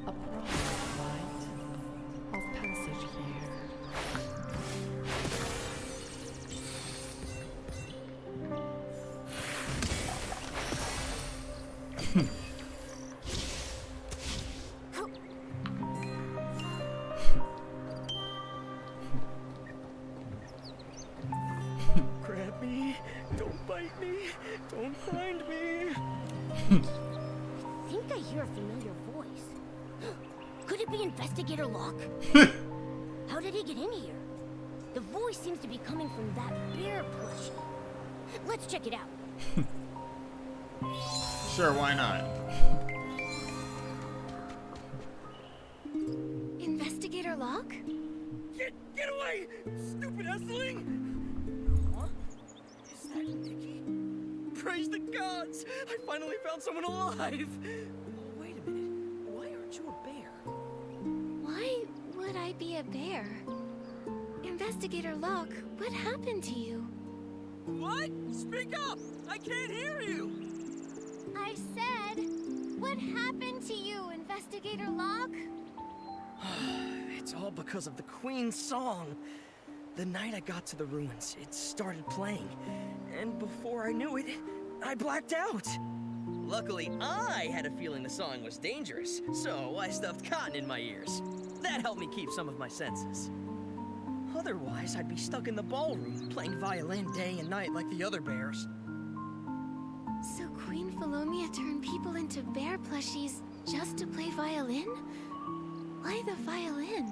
A promised light of passage here. Grab me. Don't bite me. Don't find me. I think I hear a familiar voice. Could it be Investigator Locke? How did he get in here? The voice seems to be coming from that bear plushie. Let's check it out. Sure, why not? Investigator Locke? Get away! Stupid Essling! Huh? Is that Nikki? Praise the gods! I finally found someone alive! Wait a minute. Why aren't you a bear? Why would I be a bear? Investigator Locke, what happened to you? What? Speak up! I can't hear you! I said, what happened to you, Investigator Locke? It's all because of the Queen's song. The night I got to the ruins, it started playing. And before I knew it, I blacked out. Luckily, I had a feeling the song was dangerous, so I stuffed cotton in my ears. That helped me keep some of my senses. Otherwise, I'd be stuck in the ballroom, playing violin day and night like the other bears. So Queen Philomia turned people into bear plushies just to play violin? Why the violin?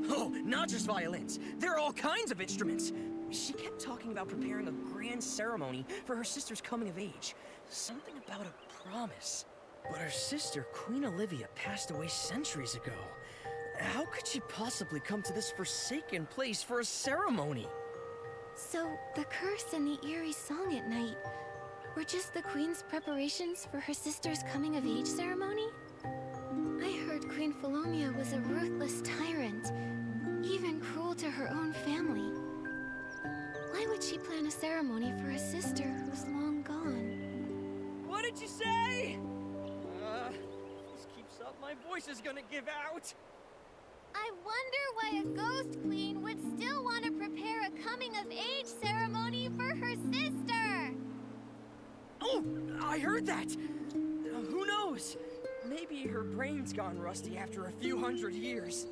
Oh, not just violins. There are all kinds of instruments. She kept talking about preparing a grand ceremony for her sister's coming of age. Something about a promise. But her sister, Queen Olivia, passed away centuries ago. How could she possibly come to this forsaken place for a ceremony? So the curse and the eerie song at night were just the Queen's preparations for her sister's coming of age ceremony? I heard Queen Philomia was a ruthless tyrant, even cruel to her own family. Why would she plan a ceremony for a sister who's long gone? What did you say? If this keeps up, my voice is gonna give out. I wonder why a ghost queen would still want to prepare a coming-of-age ceremony for her sister. Oh, I heard that. Who knows? Maybe her brain's gone rusty after a few hundred years.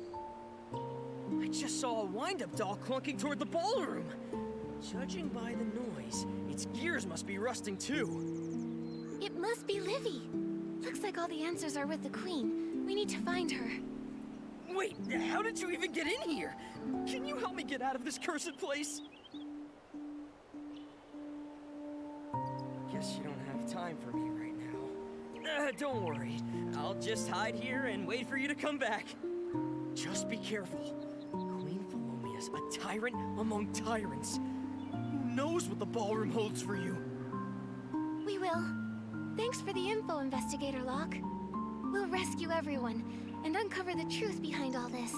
I just saw a wind-up doll clunking toward the ballroom. Judging by the noise, its gears must be rusting too. It must be Livy. Looks like all the answers are with the queen. We need to find her. Wait, how did you even get in here? Can you help me get out of this cursed place? Guess you don't have time for me right now. Don't worry. I'll just hide here and wait for you to come back. Just be careful. Queen Philomea's a tyrant among tyrants. Who knows what the ballroom holds for you? We will. Thanks for the info, Investigator Locke. We'll rescue everyone and uncover the truth behind all this.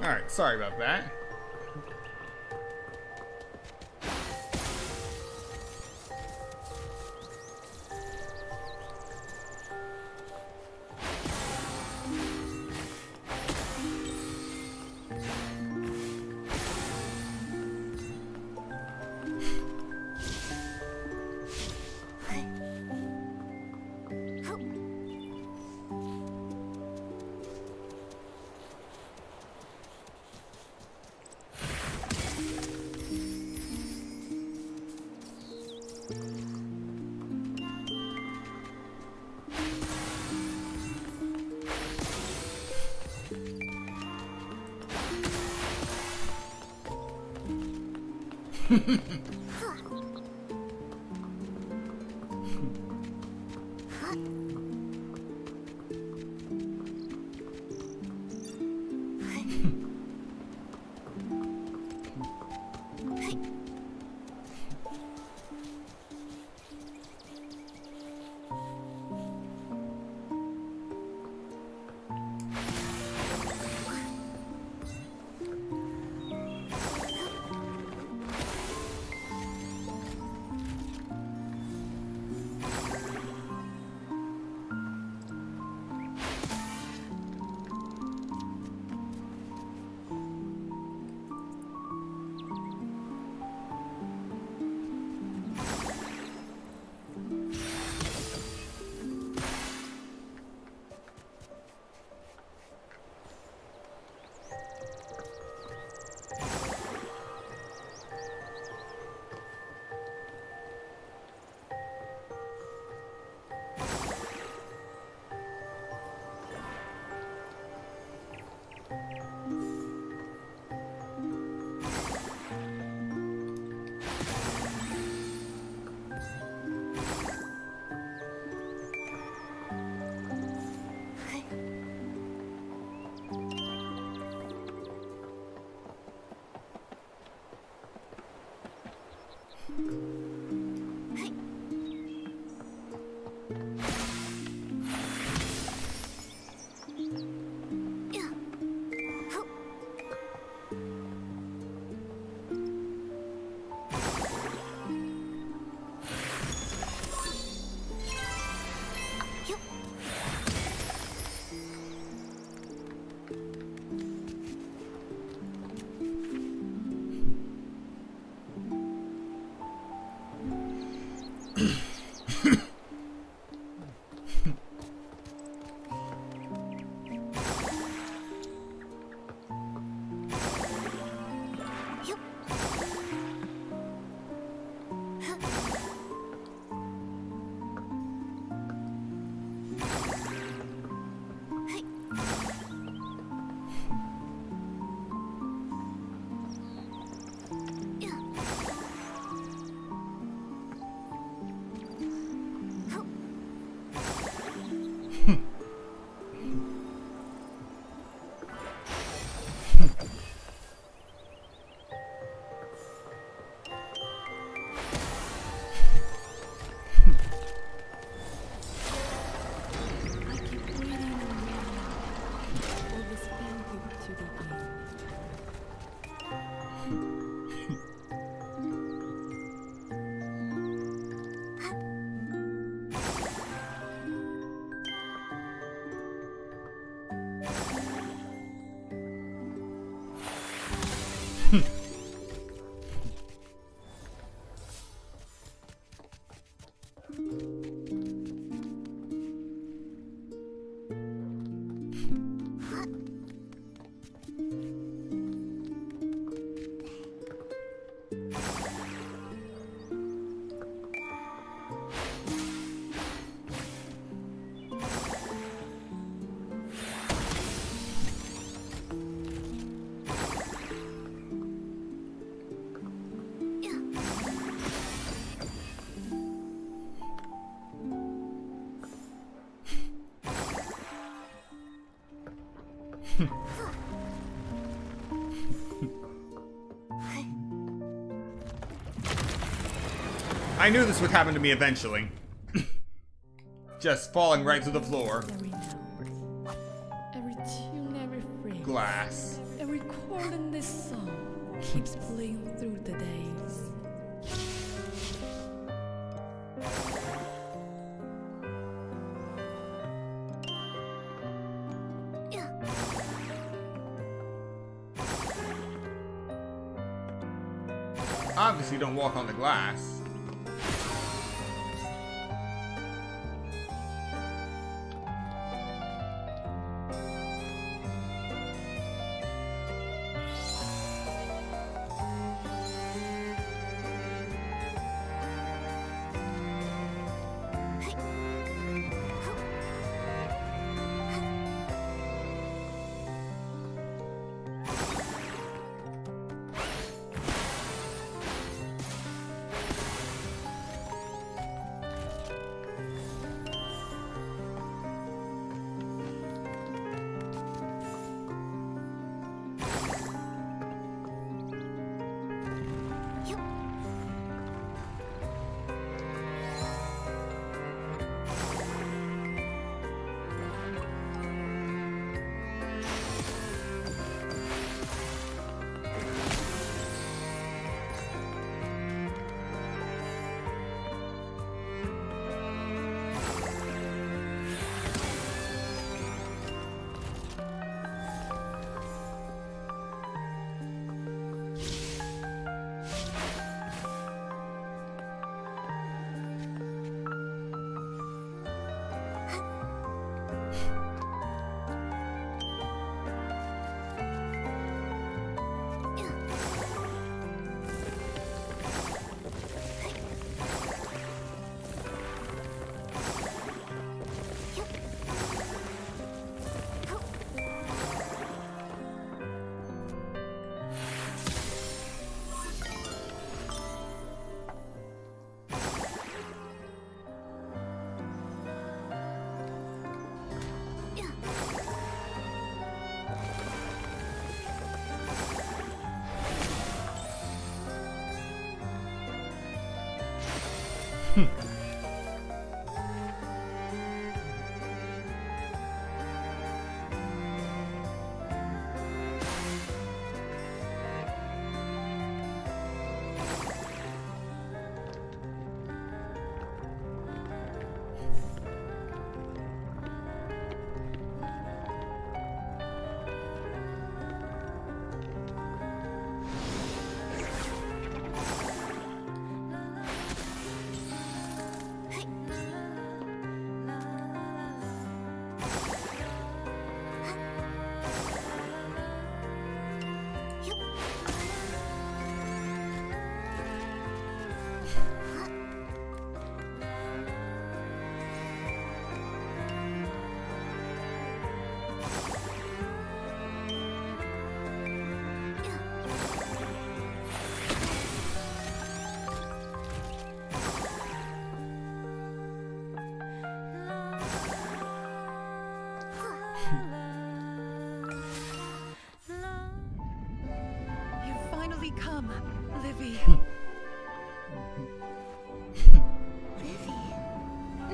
Alright, sorry about that. I knew this would happen to me eventually. Just falling right to the floor. Every note, every tune, every phrase, Glass. every chord in this song keeps playing through the days. Obviously don't walk on the glass. Livy, come. Livy. Livy?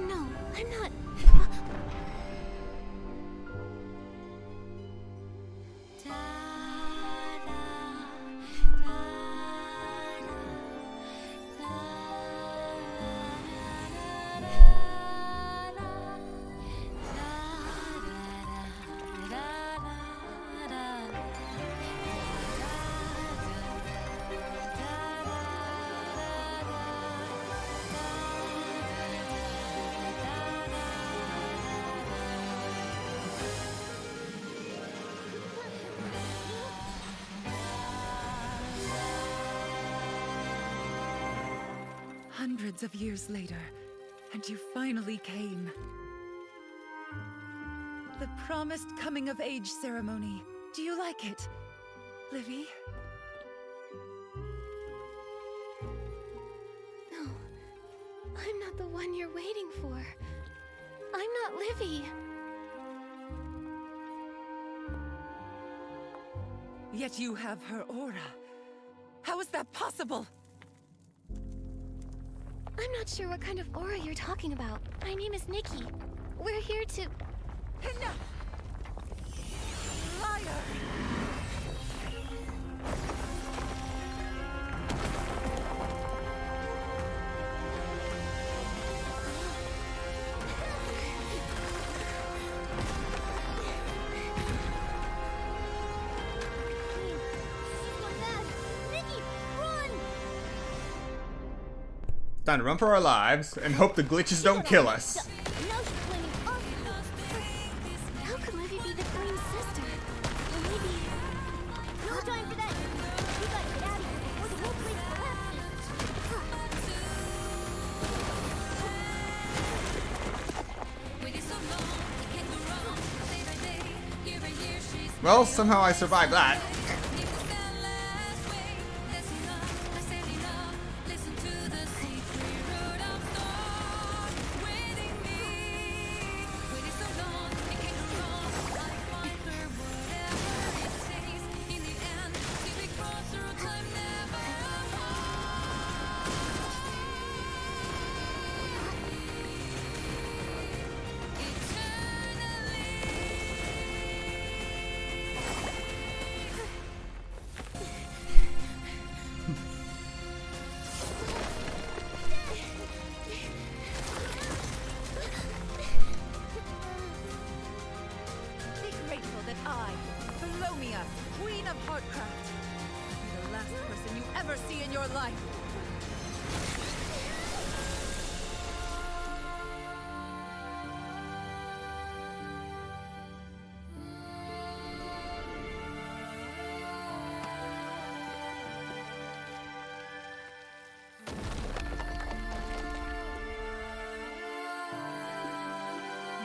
No, I'm not. Hundreds of years later, and you finally came. The promised coming-of-age ceremony. Do you like it, Livy? No, I'm not the one you're waiting for. I'm not Livy. Yet you have her aura. How is that possible? I'm not sure what kind of aura you're talking about. My name is Nikki. We're here to... Enough! Liar! Time to run for our lives and hope the glitches don't kill us. Now she's blaming us. How could Livy be the Queen's sister? Or maybe... No time for that. We gotta get out of here before the whole place collapses. Well, somehow I survived that. Be grateful that I, Philomia, Queen of Heartcraft, am the last person you ever see in your life.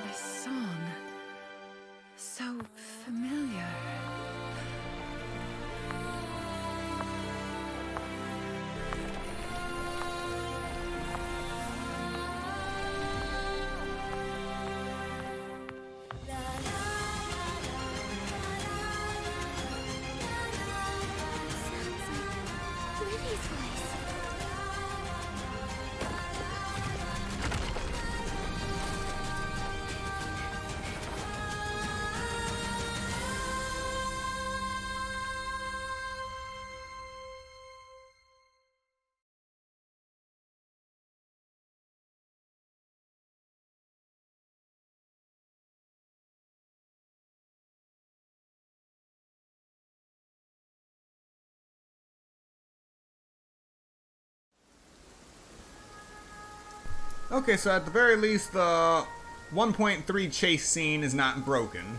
This song, so familiar. Livy's voice. Okay, so at the very least, the 1.3 chase scene is not broken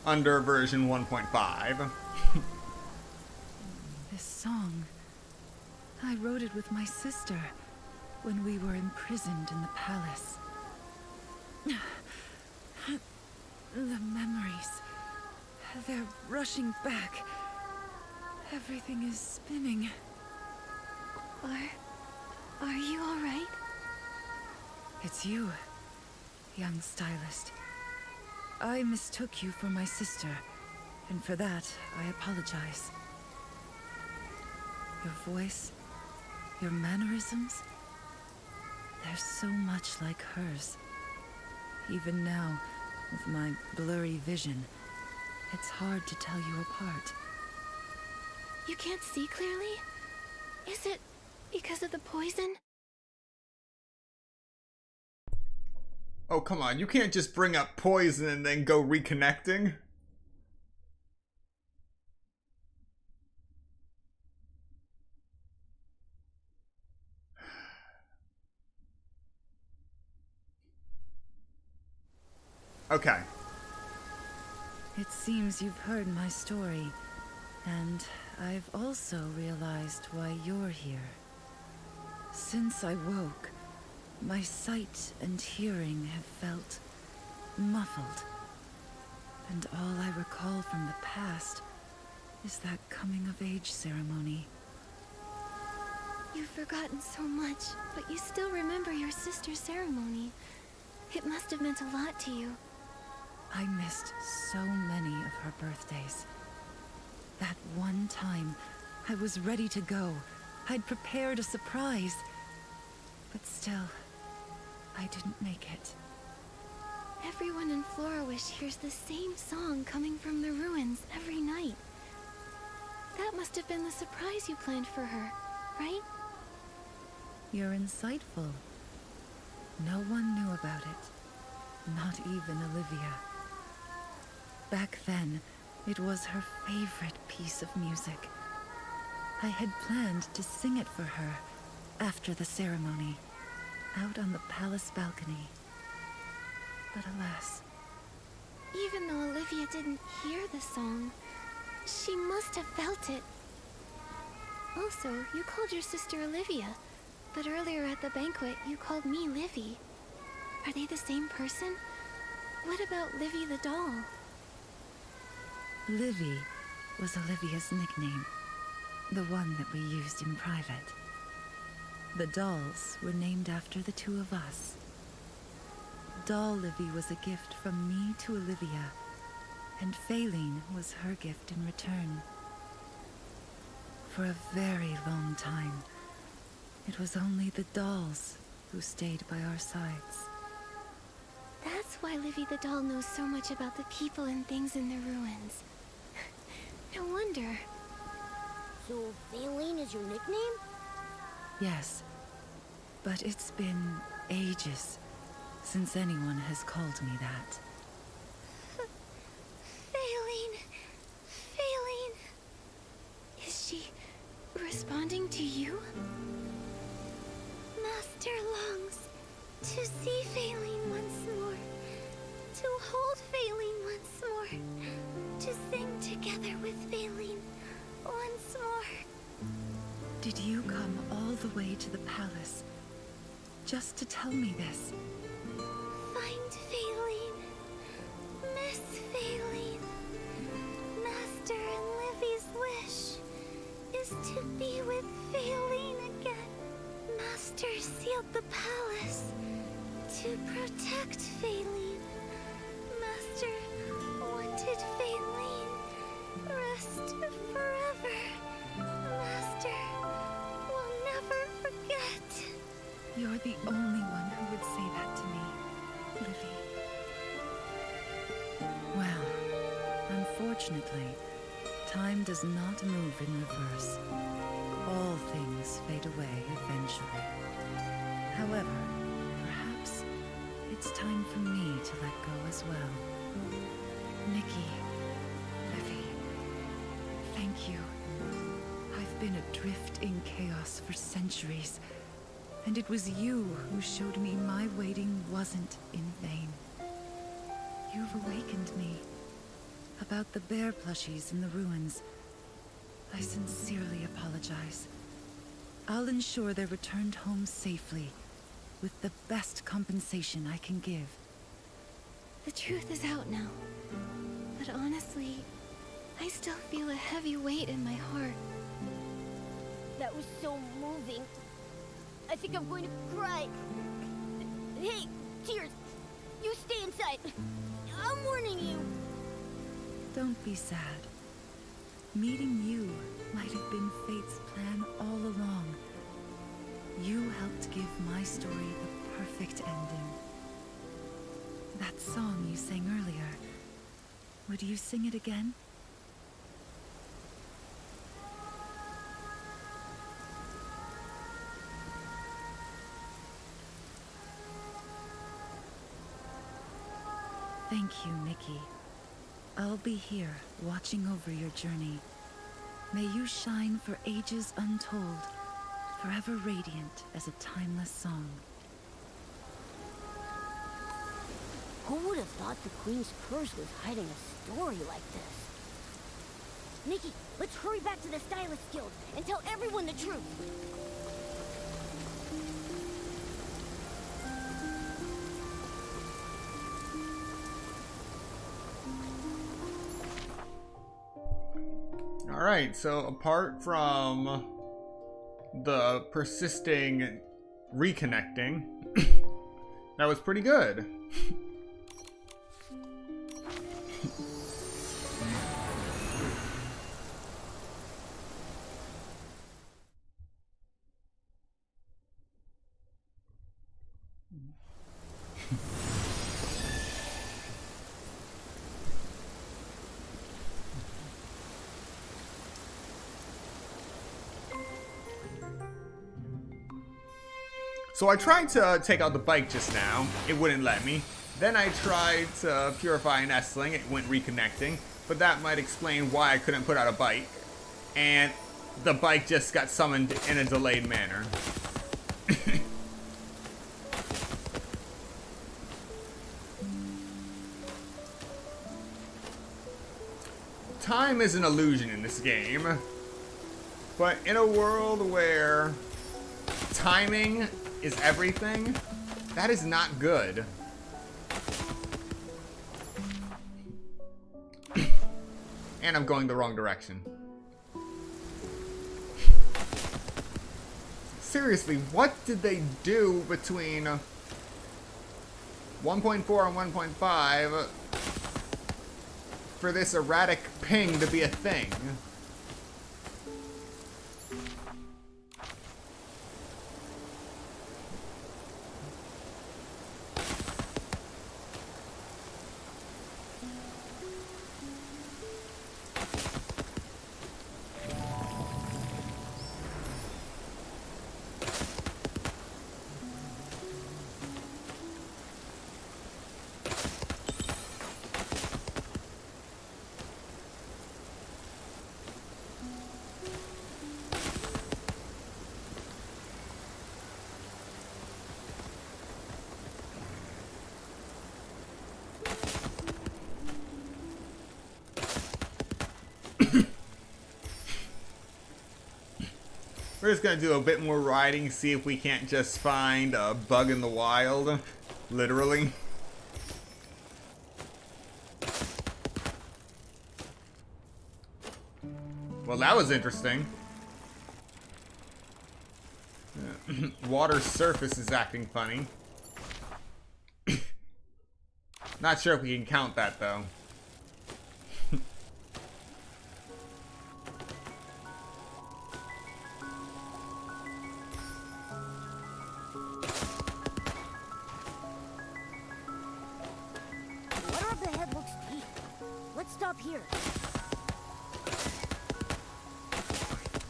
under version 1.5. This song, I wrote it with my sister when we were imprisoned in the palace. The memories, they're rushing back. Everything is spinning. Are you alright? It's you, young stylist. I mistook you for my sister, and for that, I apologize. Your voice, your mannerisms, they're so much like hers. Even now, with my blurry vision, it's hard to tell you apart. You can't see clearly? Is it because of the poison? Oh, come on. You can't just bring up poison and then go reconnecting. Okay. It seems you've heard my story, and I've also realized why you're here. Since I woke, my sight and hearing have felt muffled. And all I recall from the past is that coming-of-age ceremony. You've forgotten so much, but you still remember your sister's ceremony. It must have meant a lot to you. I missed so many of her birthdays. That one time, I was ready to go. I'd prepared a surprise. But still, I didn't make it. Everyone in Florawish hears the same song coming from the ruins every night. That must have been the surprise you planned for her, right? You're insightful. No one knew about it. Not even Olivia. Back then, it was her favorite piece of music. I had planned to sing it for her after the ceremony, out on the palace balcony. But alas. Even though Olivia didn't hear the song, she must have felt it. Also, you called your sister Olivia, but earlier at the banquet, you called me Livy. Are they the same person? What about Livy the doll? Livy was Olivia's nickname, the one that we used in private. The dolls were named after the two of us. Doll Livy was a gift from me to Olivia, and Faylene was her gift in return. For a very long time, it was only the dolls who stayed by our sides. That's why Livy the doll knows so much about the people and things in the ruins. No wonder. So, Faylene is your nickname? Yes, but it's been ages since anyone has called me that. Faylene. Faylene. Is she responding to you? Master longs to see Faylene once more, to hold Faylene once more, to sing together with Faylene once more. Did you come all the way to the palace just to tell me this? Find Faylene. Miss Faylene. Master and Livy's wish is to be with Faylene again. Master sealed the palace to protect Faylene. Master wanted Faylene rest forever. Master will never forget. You're the only one who would say that to me, Livy. Well, unfortunately, time does not move in reverse. All things fade away eventually. However, perhaps it's time for me to let go as well. Nikki, Livy, thank you. I've been adrift in chaos for centuries, and it was you who showed me my waiting wasn't in vain. You've awakened me. About the bear plushies in the ruins, I sincerely apologize. I'll ensure they're returned home safely, with the best compensation I can give. The truth is out now. But honestly, I still feel a heavy weight in my heart. That was so moving. I think I'm going to cry. Hey, Tears, you stay inside. I'm warning you. Don't be sad. Meeting you might have been fate's plan all along. You helped give my story the perfect ending. That song you sang earlier, would you sing it again? Thank you, Nikki. I'll be here, watching over your journey. May you shine for ages untold, forever radiant as a timeless song. Who would have thought the Queen's purse was hiding a story like this? Nikki, let's hurry back to the Stylist Guild and tell everyone the truth. Alright, so apart from the persisting reconnecting, that was pretty good. So I tried to take out the bike just now. It wouldn't let me. Then I tried to purify an S-Sling. It went reconnecting. But that might explain why I couldn't put out a bike. And the bike just got summoned in a delayed manner. Time is an illusion in this game. But in a world where timing is everything, that is not good. And I'm going the wrong direction. Seriously, what did they do between 1.4 and 1.5 for this erratic ping to be a thing? We're just gonna do a bit more riding, see if we can't just find a bug in the wild. Literally. Well, that was interesting. Water's surface is acting funny. Not sure if we can count that, though.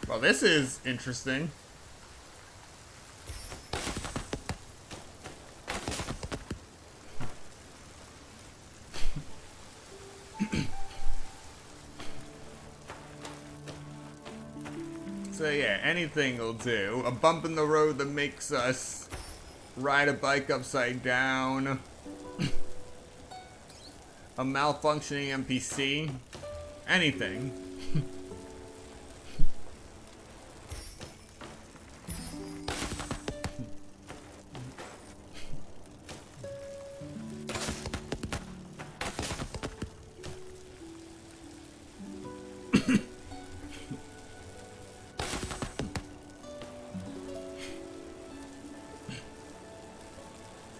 Well, this is interesting. So yeah, anything will do. A bump in the road that makes us ride a bike upside down. A malfunctioning NPC. Anything.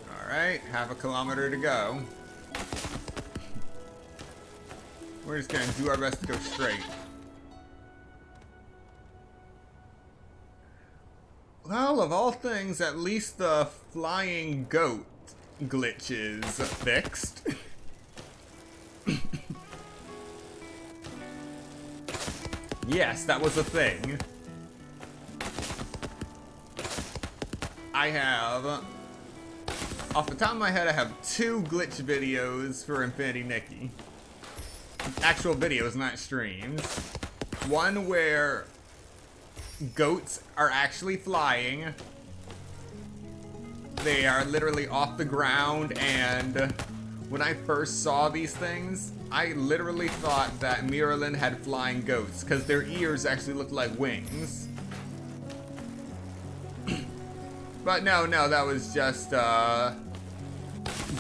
Alright, half a kilometer to go. We're just gonna do our best to go straight. Well, of all things, at least the flying goat glitch is fixed. Yes, that was a thing. I have... Off the top of my head, I have 2 glitch videos for Infinity Nikki. Actual videos, not streams. One where goats are actually flying. They are literally off the ground, and when I first saw these things, I literally thought that Miraland had flying goats, because their ears actually looked like wings. But no, that was just a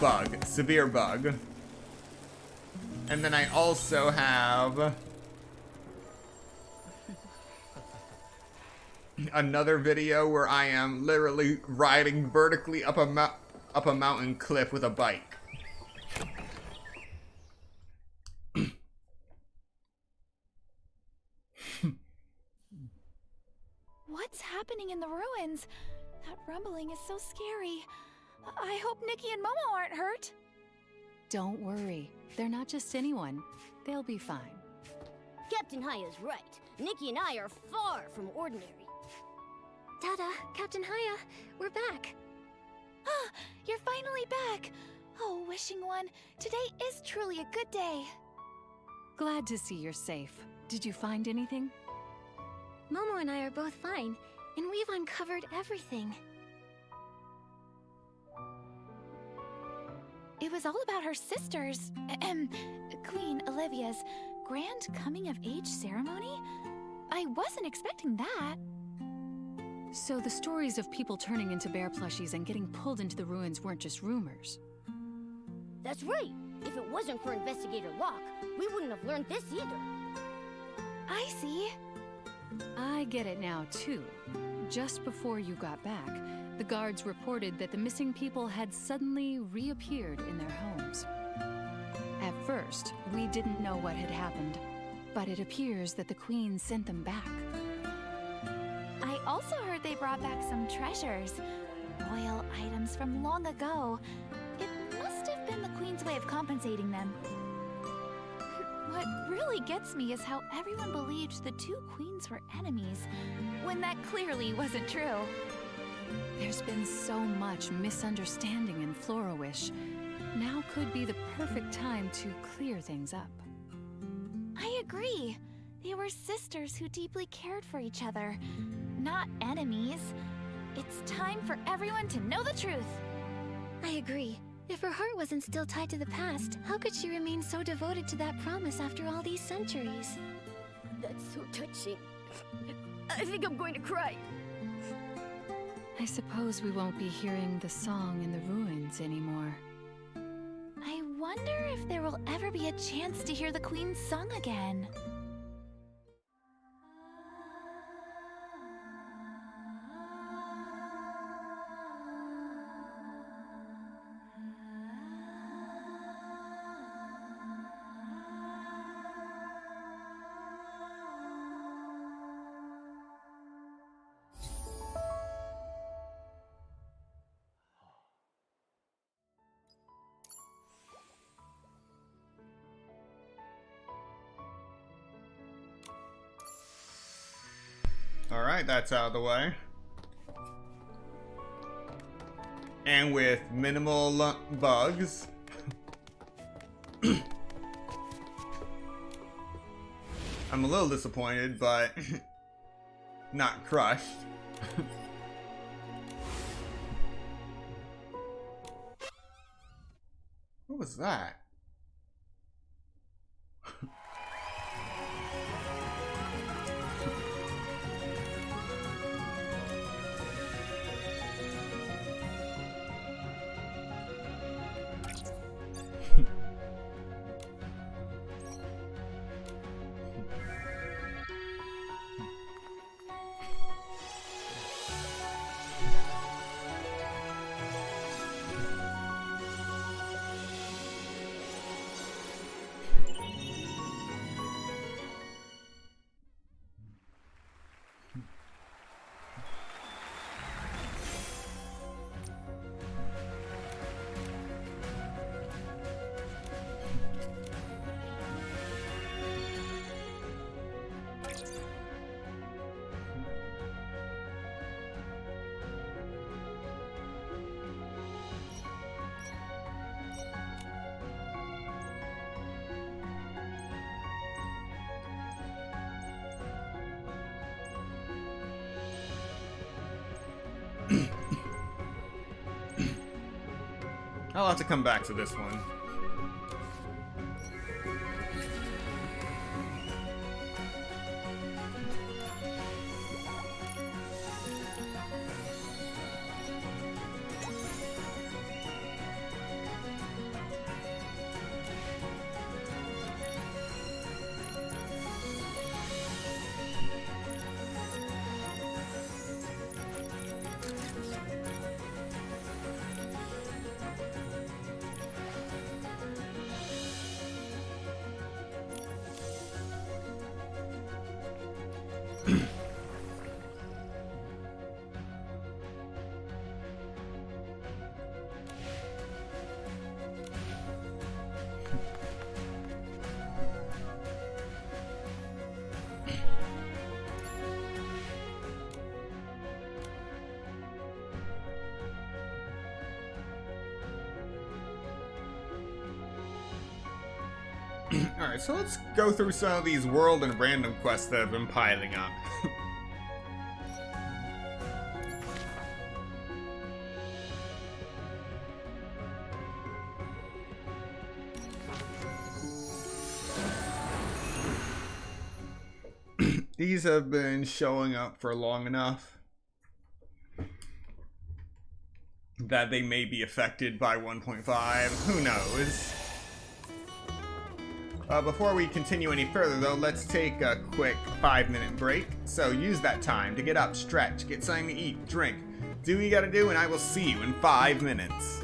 bug. Severe bug. And then I also have another video where I am literally riding vertically up a mountain cliff with a bike. What's happening in the ruins? That rumbling is so scary. I hope Nikki and Momo aren't hurt. Don't worry. They're not just anyone. They'll be fine. Captain Haya's right. Nikki and I are far from ordinary. Dada, Captain Haya, we're back. Ah, you're finally back! Oh, Wishing One, today is truly a good day. Glad to see you're safe. Did you find anything? Momo and I are both fine, and we've uncovered everything. It was all about her sister's, Queen Olivia's, grand coming-of-age ceremony? I wasn't expecting that. So the stories of people turning into bear plushies and getting pulled into the ruins weren't just rumors. That's right. If it wasn't for Investigator Locke, we wouldn't have learned this either. I see. I get it now, too. Just before you got back, the guards reported that the missing people had suddenly reappeared in their homes. At first, we didn't know what had happened, but it appears that the Queen sent them back. I also heard they brought back some treasures. Royal items from long ago. It must have been the Queen's way of compensating them. What really gets me is how everyone believed the two queens were enemies, when that clearly wasn't true. There's been so much misunderstanding in Flora-Wish. Now could be the perfect time to clear things up. I agree. They were sisters who deeply cared for each other, not enemies. It's time for everyone to know the truth. I agree. If her heart wasn't still tied to the past, how could she remain so devoted to that promise after all these centuries? That's so touching. I think I'm going to cry. I suppose we won't be hearing the song in the ruins anymore. I wonder if there will ever be a chance to hear the Queen's song again. Alright, that's out of the way. And with minimal bugs. I'm a little disappointed, but not crushed. What was that? I'll have to come back to this one. Alright, so let's go through some of these world and random quests that have been piling up. These have been showing up for long enough that they may be affected by 1.5. Who knows? Before we continue any further, though, let's take a quick 5-minute break. So use that time to get up, stretch, get something to eat, drink. Do what you gotta do, and I will see you in 5 minutes.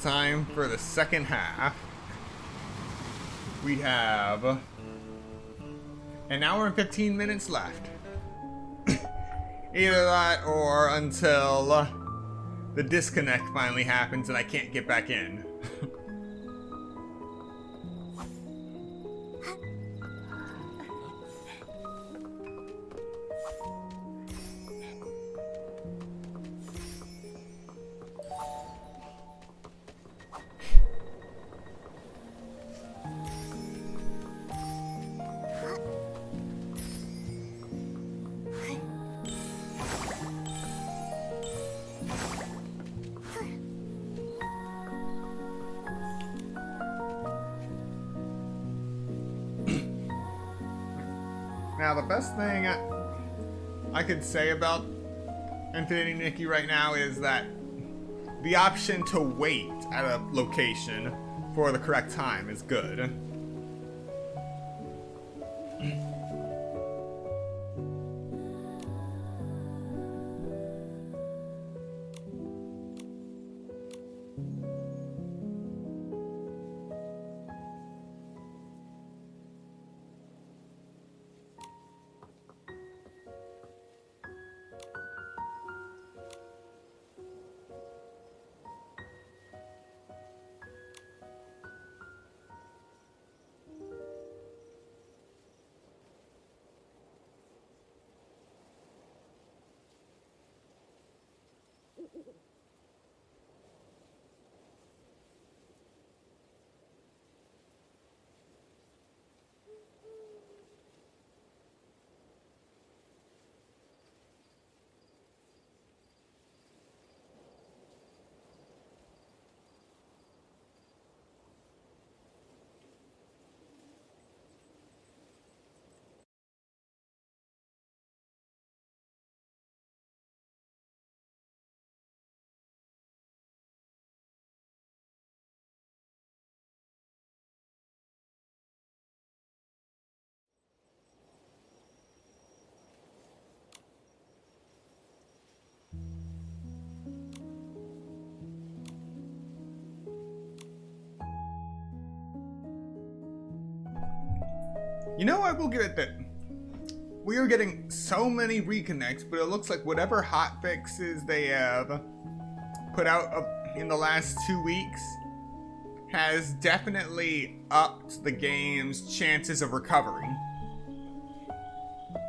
time for the second half. We have an hour and 15 minutes left. Either that or until the disconnect finally happens and I can't get back in. Now, the best thing I could say about Infinity Nikki right now is that the option to wait at a location for the correct time is good. You know, I will give it that we are getting so many reconnects, but it looks like whatever hotfixes they have put out in the last 2 weeks has definitely upped the game's chances of recovery.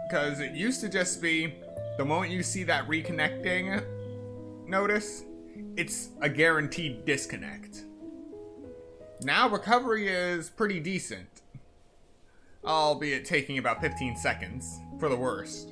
Because it used to just be, the moment you see that reconnecting notice, it's a guaranteed disconnect. Now recovery is pretty decent, albeit taking about 15 seconds for the worst.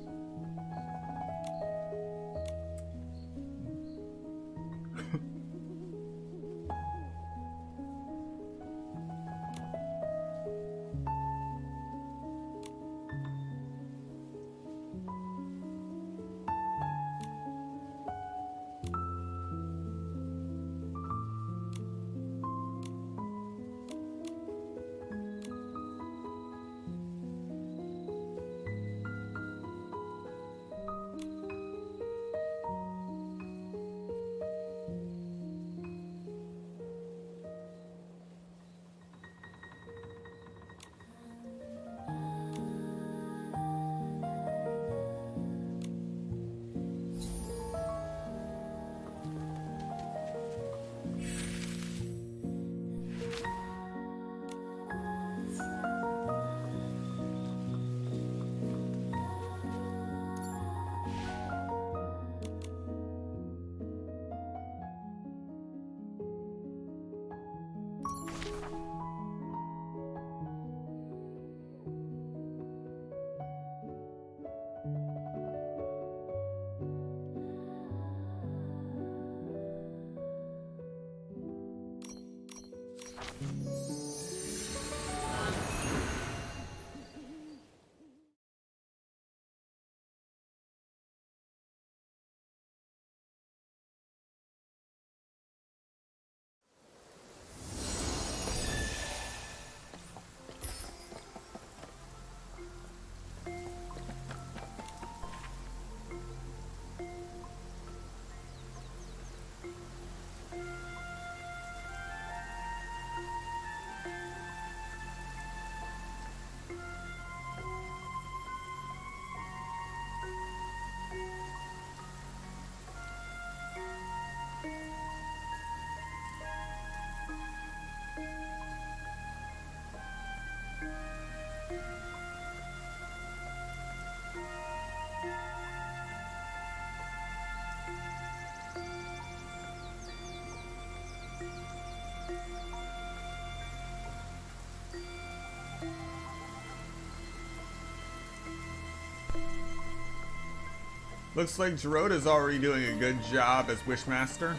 Looks like Geroda's already doing a good job as Wishmaster.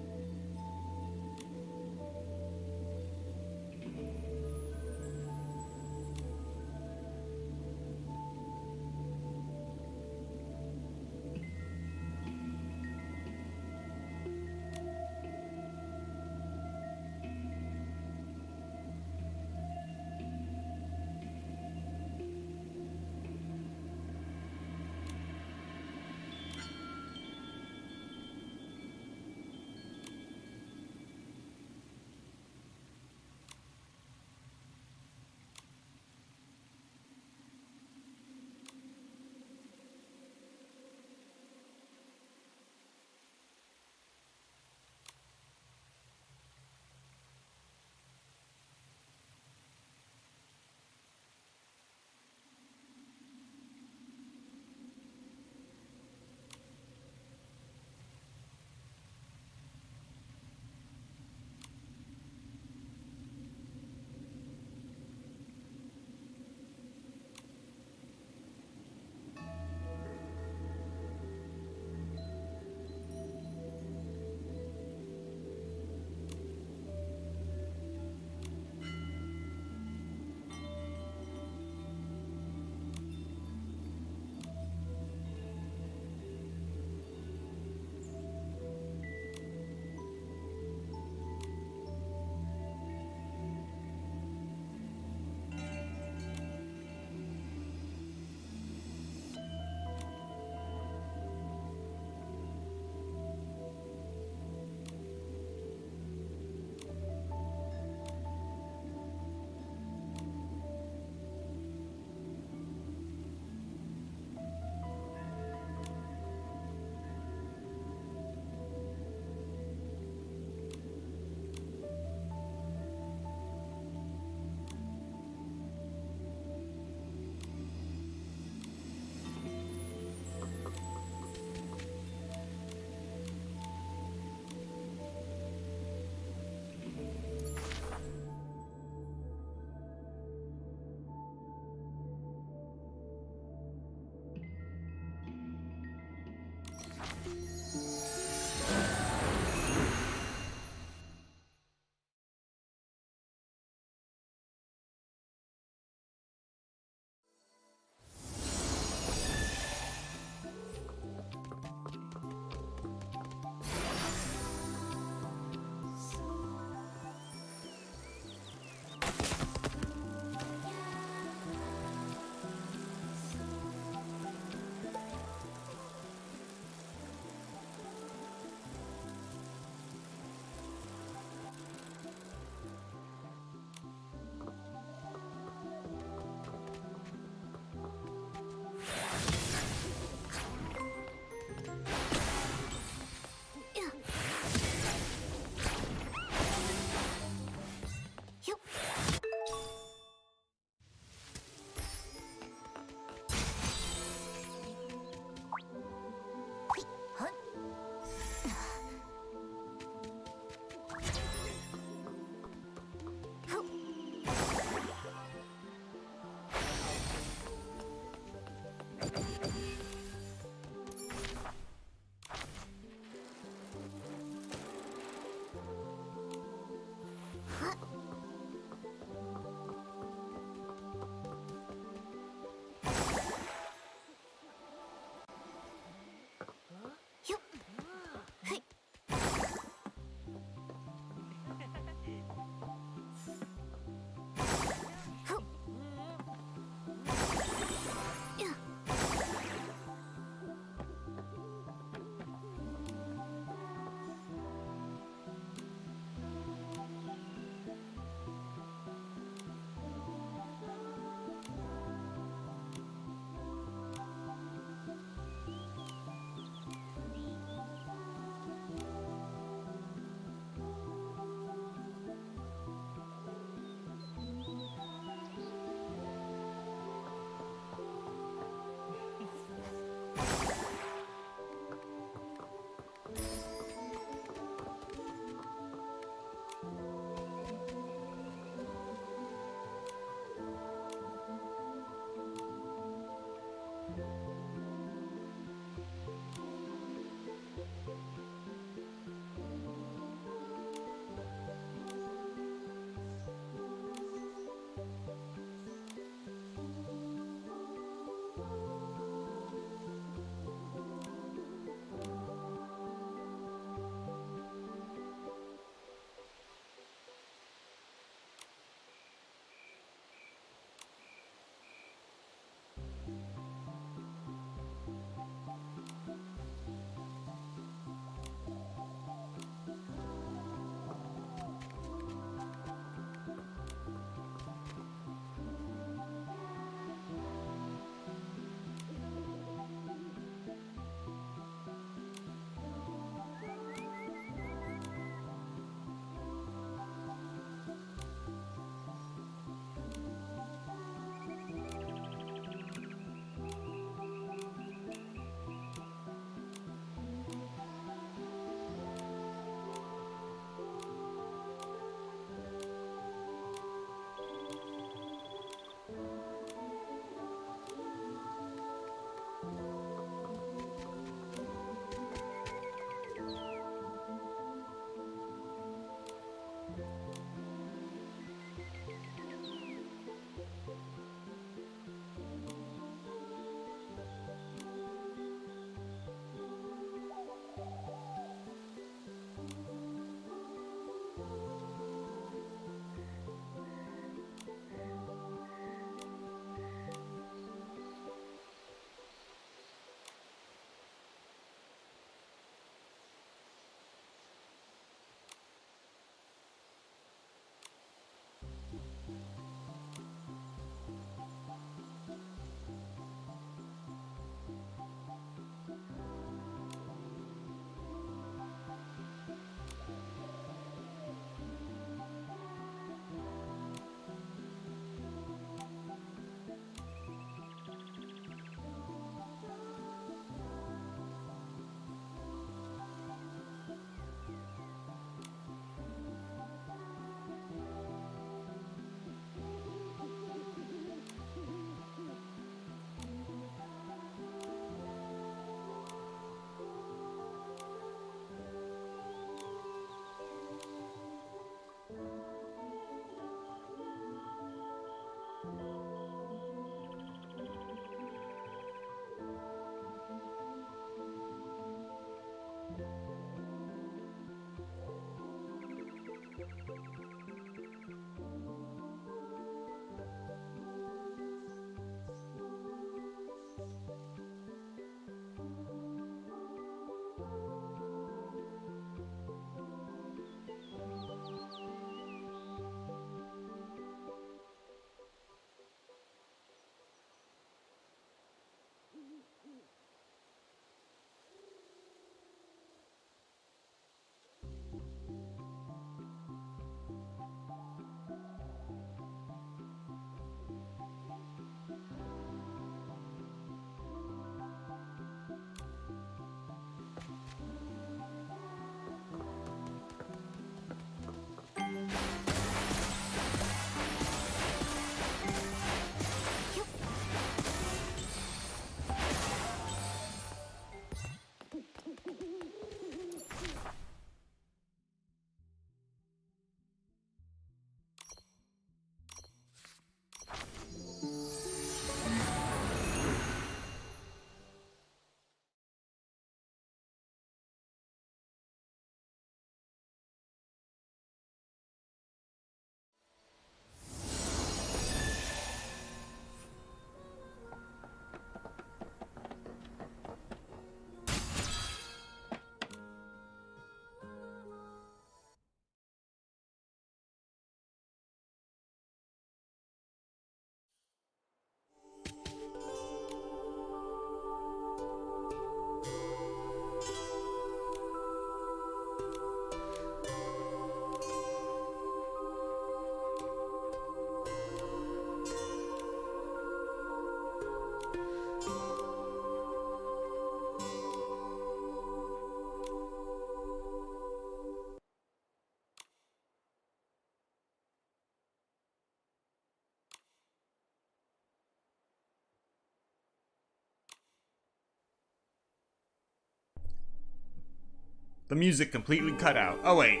The music completely cut out. Oh wait,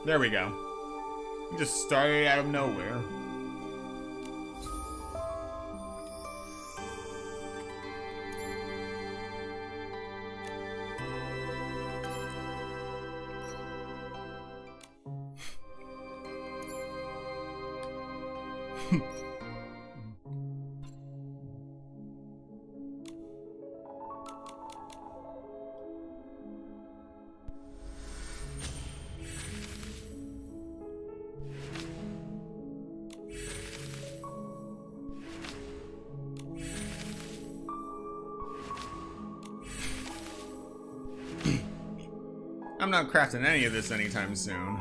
there we go. It just started out of nowhere. I'm not crafting any of this anytime soon.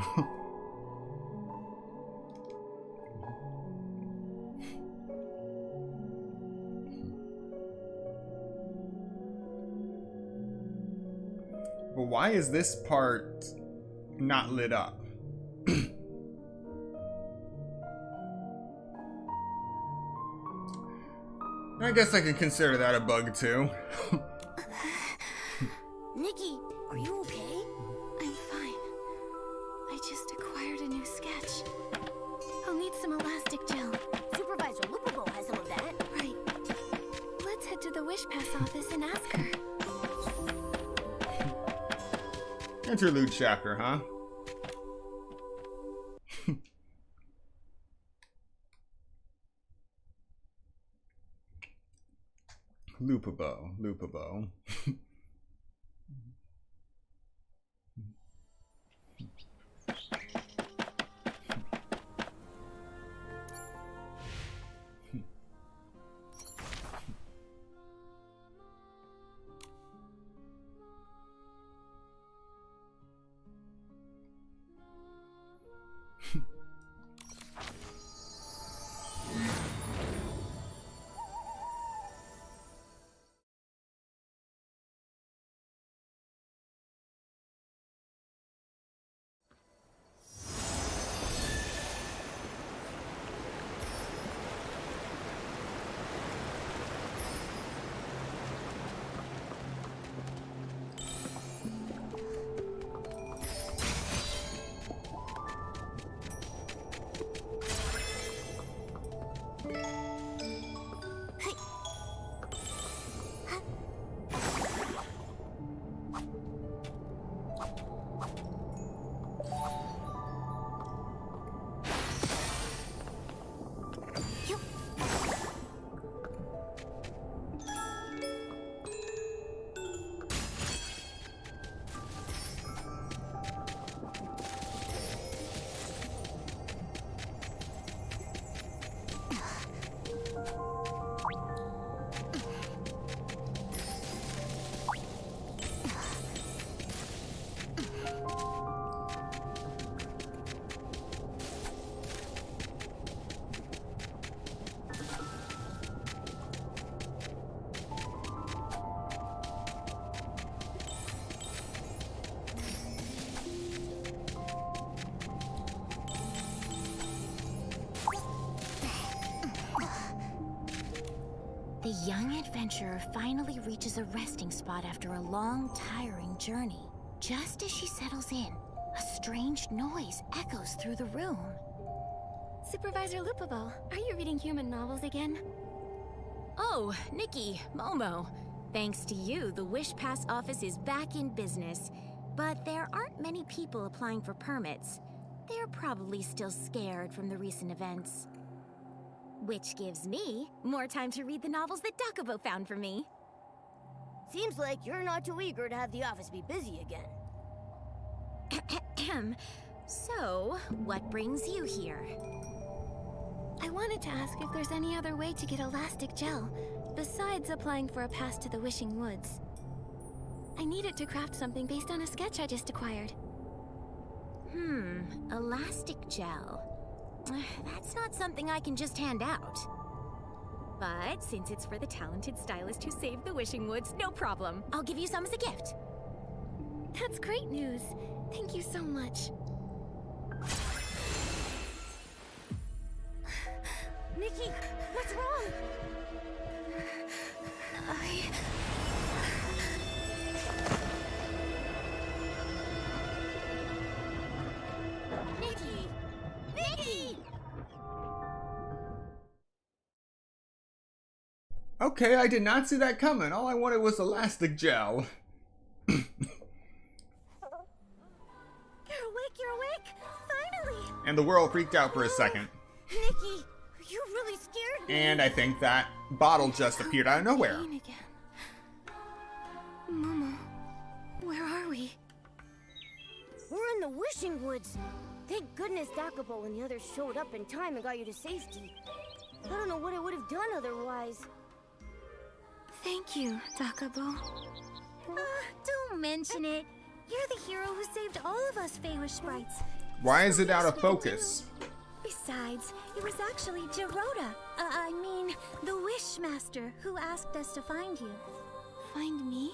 But why is this part not lit up? I guess I could consider that a bug too. Nikki, are you okay? I'm fine. I just acquired a new sketch. I'll need some elastic gel. Supervisor Lupobo has some of that. Right. Let's head to the Wish Pass office and ask her. Interlude chapter, huh? Lupobo, Lupobo. The young adventurer finally reaches a resting spot after a long, tiring journey. Just as she settles in, a strange noise echoes through the room. Supervisor Lupobo, are you reading human novels again? Oh, Nikki, Momo. Thanks to you, the Wish Pass office is back in business. But there aren't many people applying for permits. They're probably still scared from the recent events. Which gives me more time to read the novels that Dakubo found for me. Seems like you're not too eager to have the office be busy again. So, what brings you here? I wanted to ask if there's any other way to get elastic gel, besides applying for a pass to the Wishing Woods. I need it to craft something based on a sketch I just acquired. Elastic gel. That's not something I can just hand out. But since it's for the talented stylist who saved the Wishing Woods, no problem. I'll give you some as a gift. That's great news. Thank you so much. Nikki, what's wrong? Okay, I did not see that coming. All I wanted was elastic gel. You're awake, finally! And the world freaked out for a second. Nikki, you really scared me. And I think that bottle just appeared out of nowhere. Again. Momo, where are we? We're in the Wishing Woods. Thank goodness Dakubo and the others showed up in time and got you to safety. I don't know what I would have done otherwise. Thank you, Dakubo. Don't mention it. You're the hero who saved all of us Feywish sprites. Why is it out of focus? Besides, it was actually Gerota. I mean, the Wishmaster who asked us to find you. Find me?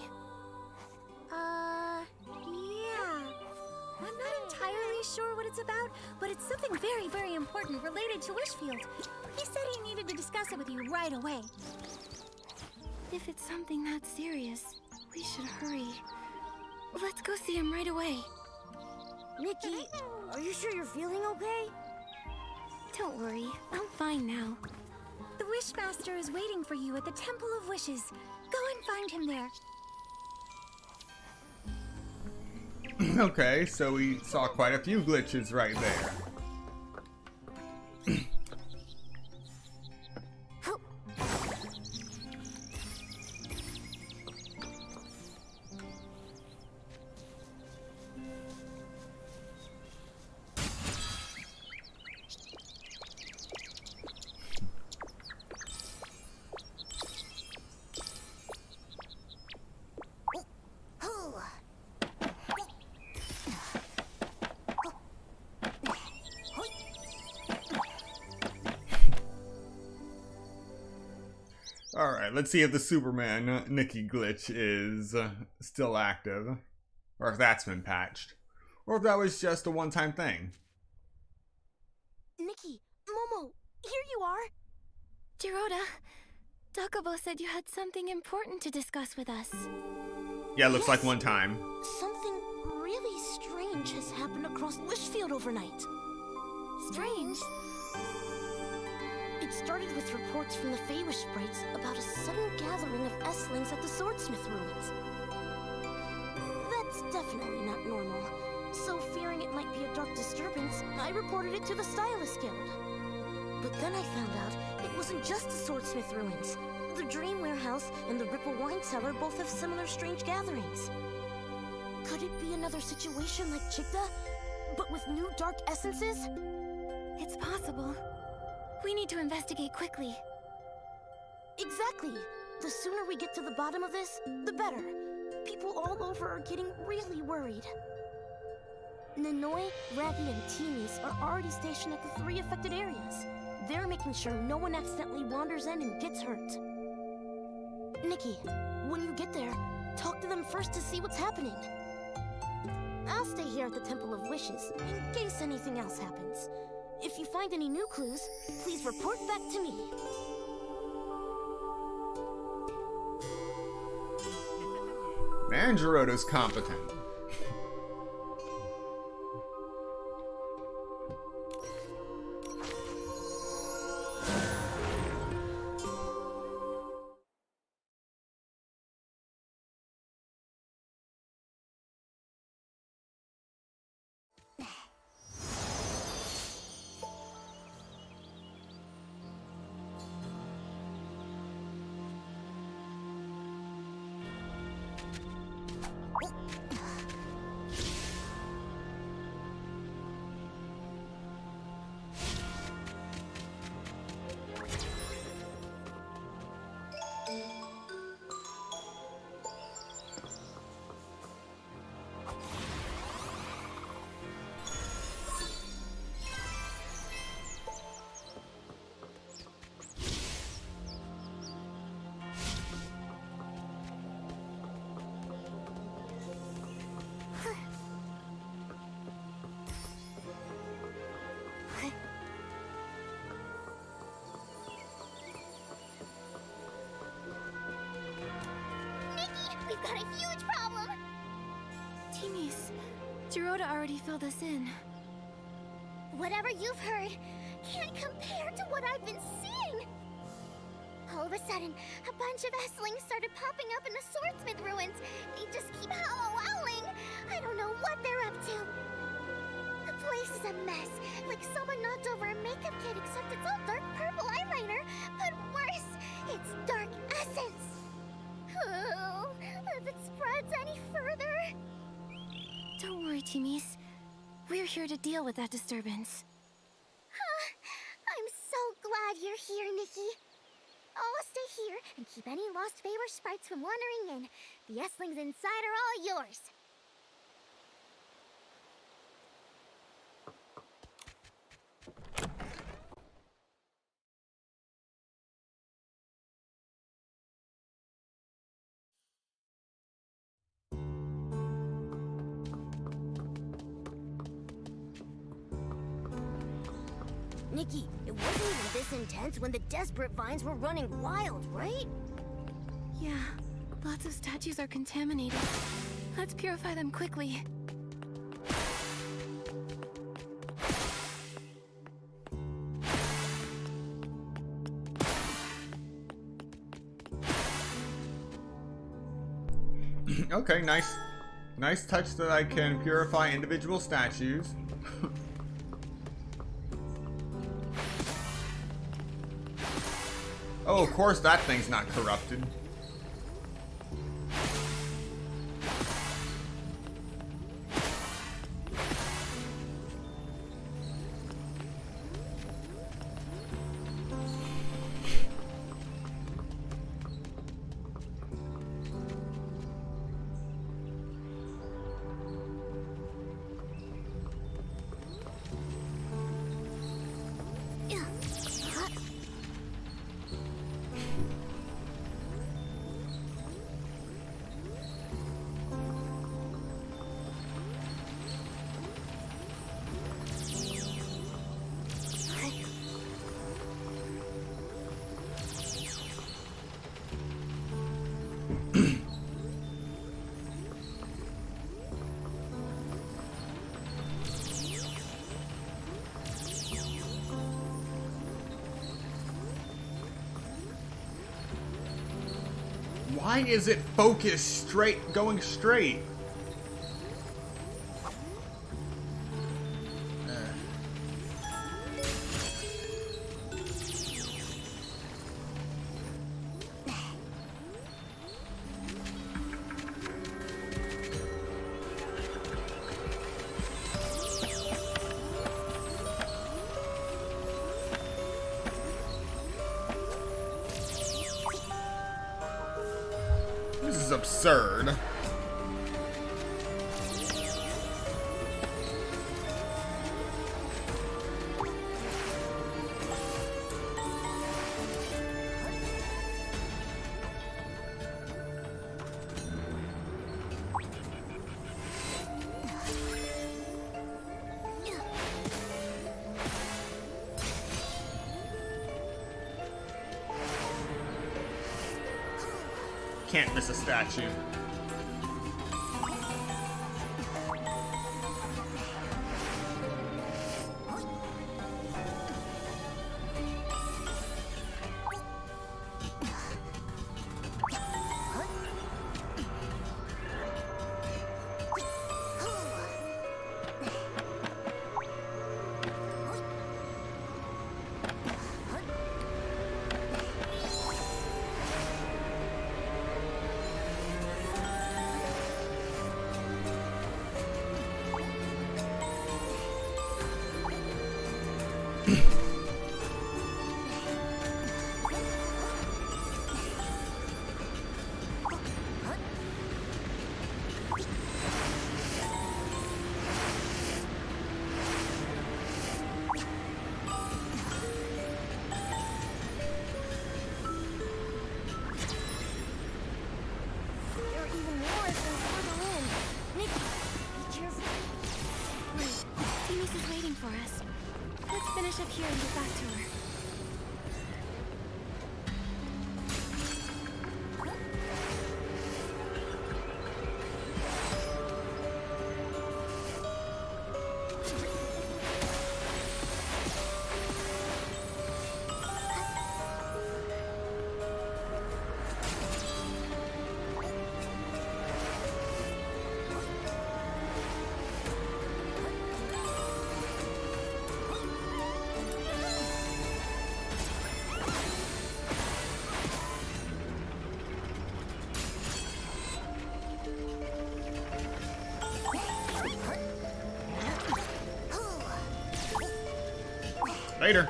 Yeah. I'm not entirely sure what it's about, but it's something very, very important related to Wishfield. He said he needed to discuss it with you right away. If it's something that serious, we should hurry. Let's go see him right away. Nikki, are you sure you're feeling okay? Don't worry, I'm fine now. The Wishmaster is waiting for you at the Temple of Wishes. Go and find him there. Okay, so we saw quite a few glitches right there. Alright, let's see if the Superman Nikki glitch is still active. Or if that's been patched. Or if that was just a one-time thing. Nikki, Momo, here you are. Gerota, Dakubo said you had something important to discuss with us. Yeah, looks like one time. Something really strange has happened across Wishfield overnight. Strange? It started with reports from the Feywish sprites about a sudden gathering of Esslings at the Swordsmith ruins. That's definitely not normal. So fearing it might be a dark disturbance, I reported it to the Stylist Guild. But then I found out it wasn't just the Swordsmith ruins. The Dream Warehouse and the Ripple Wine Cellar both have similar strange gatherings. Could it be another situation like Chigda, but with new dark essences? It's possible. We need to investigate quickly. Exactly. The sooner we get to the bottom of this, the better. People all over are getting really worried. Nanoi, Raggy, and Timis are already stationed at the 3 affected areas. They're making sure no one accidentally wanders in and gets hurt. Nikki, when you get there, talk to them first to see what's happening. I'll stay here at the Temple of Wishes, in case anything else happens. If you find any new clues, please report back to me. Man, Gerota's competent. We've got a huge problem! Timis, Gerota already filled us in. Whatever you've heard can't compare to what I've been seeing! All of a sudden, a bunch of Esslings started popping up in the Swordsmith ruins. They just keep howling. I don't know what they're up to. The place is a mess, like someone knocked over a makeup kit, except it's all dark purple eyeliner. But worse, it's dark essence. Oh, if it spreads any further... Don't worry, teamies. We're here to deal with that disturbance. I'm so glad you're here, Nikki. I'll stay here and keep any lost favor sprites from wandering in. The Esslings inside are all yours. Nikki, it wasn't even this intense when the desperate vines were running wild, right? Yeah, lots of statues are contaminated. Let's purify them quickly. Okay, nice touch that I can purify individual statues. Oh, of course that thing's not corrupted. Why is it focused straight, going straight? This is absurd. Can't miss a statue. For us. Let's finish up here and get back to her. Later.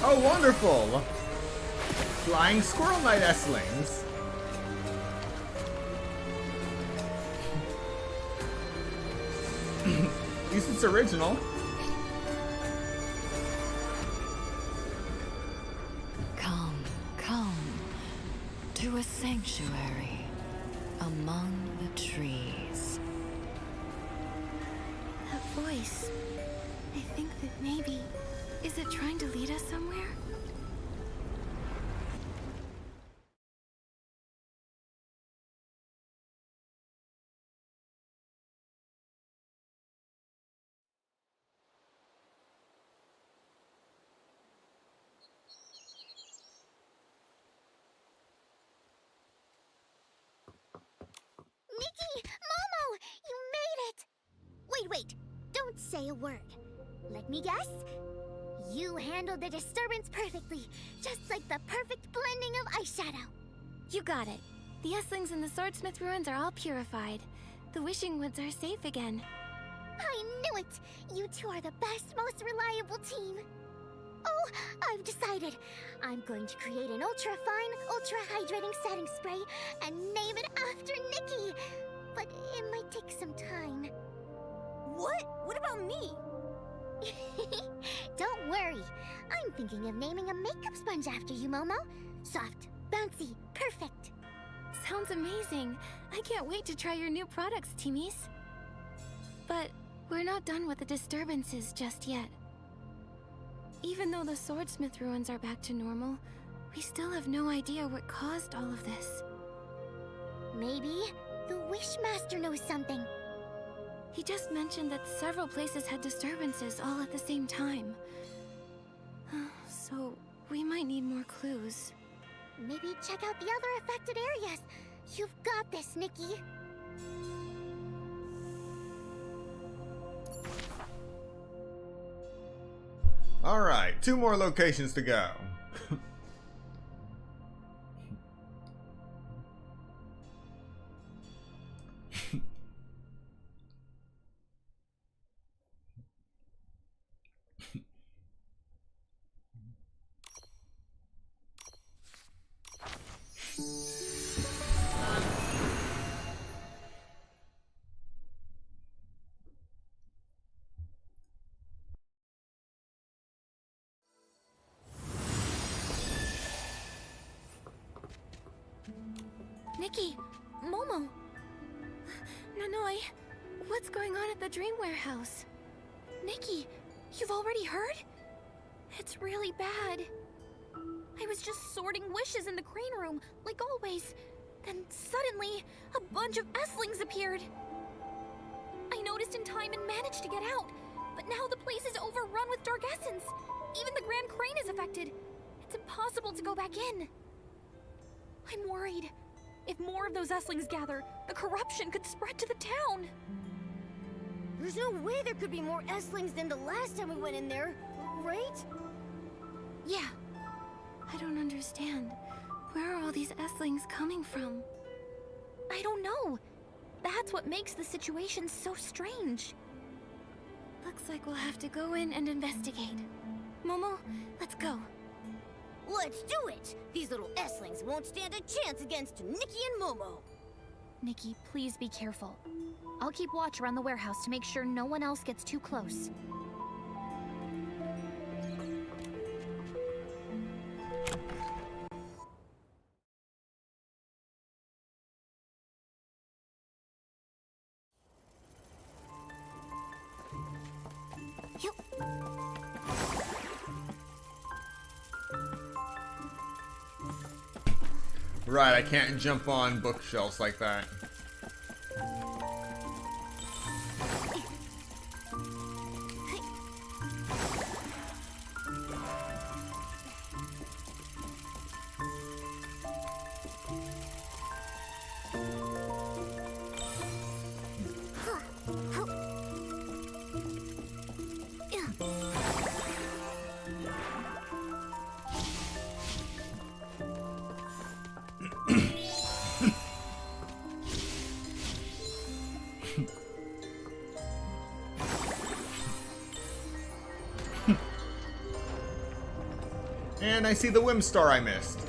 Oh, wonderful! Flying Squirrel Knight S-Lings. At least it's original. Come, come to a sanctuary among the trees. That voice. I think that maybe... Is it trying to lead us somewhere? Nikki! Momo! You made it! Wait. Don't say a word. Let me guess. You handled the disturbance perfectly, just like the perfect blending of eyeshadow. You got it. The S-Lings in the Swordsmith ruins are all purified. The Wishing Woods are safe again. I knew it! You two are the best, most reliable team. Oh, I've decided. I'm going to create an ultra-fine, ultra-hydrating setting spray and name it after Nikki. But it might take some time. What? What about me? Don't worry. I'm thinking of naming a makeup sponge after you, Momo. Soft, bouncy, perfect. Sounds amazing. I can't wait to try your new products, teamies. But we're not done with the disturbances just yet. Even though the Swordsmith ruins are back to normal, we still have no idea what caused all of this. Maybe the Wishmaster knows something. He just mentioned that several places had disturbances all at the same time. So, we might need more clues. Maybe check out the other affected areas. You've got this, Nikki. Alright, 2 more locations to go. Nikki! Momo! Nanoi! What's going on at the Dream Warehouse? Nikki! You've already heard? It's really bad. I was just sorting wishes in the crane room, like always. Then suddenly, a bunch of S-Lings appeared. I noticed in time and managed to get out, but now the place is overrun with dark essence. Even the Grand Crane is affected. It's impossible to go back in. I'm worried. If more of those S-Lings gather, the corruption could spread to the town. There's no way there could be more S-Lings than the last time we went in there, right? Yeah. I don't understand. Where are all these S-Lings coming from? I don't know. That's what makes the situation so strange. Looks like we'll have to go in and investigate. Momo, let's go. Let's do it! These little S-Lings won't stand a chance against Nikki and Momo. Nikki, please be careful. I'll keep watch around the warehouse to make sure no one else gets too close. Right, I can't jump on bookshelves like that. And I see the Whim Star I missed.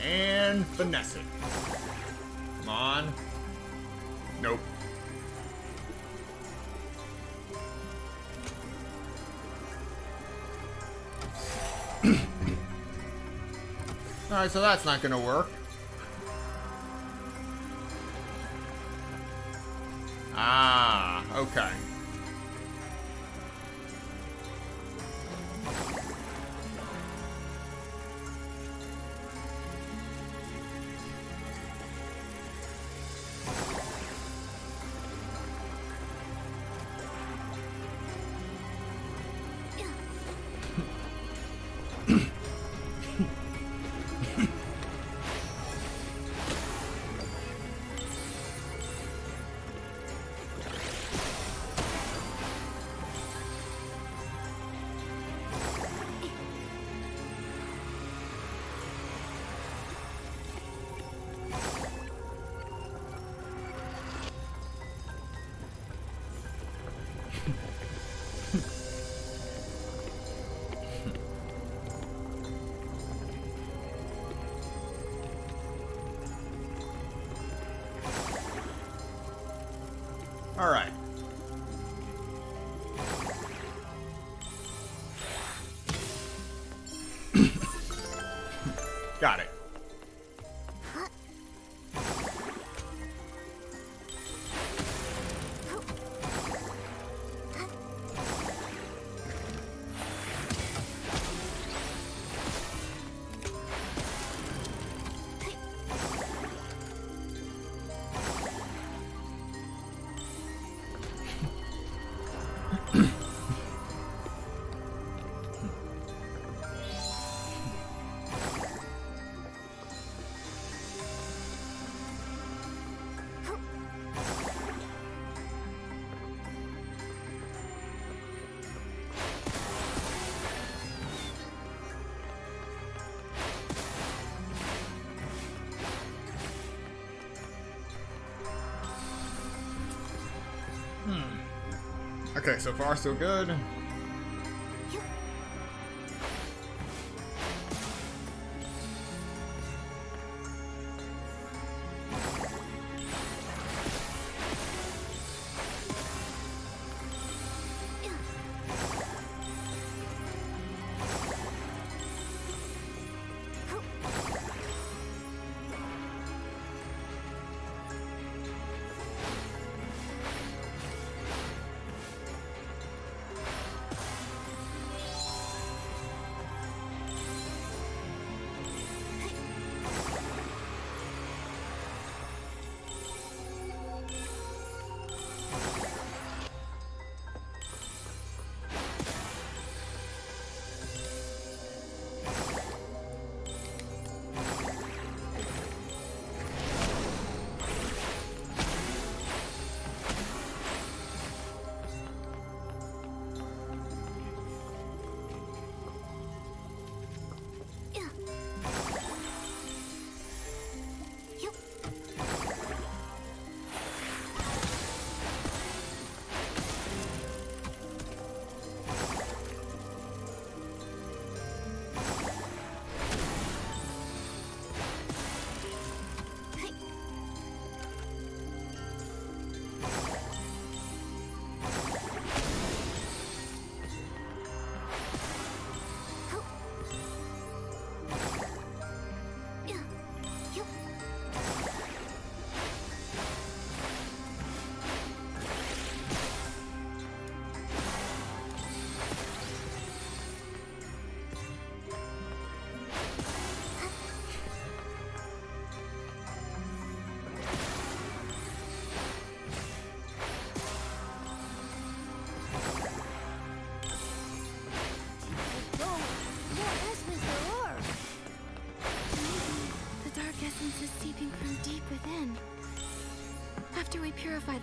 And finesse it. Come on. Nope. Alright, so that's not gonna work. Ah, okay. All right. Got it. Okay, so far so good.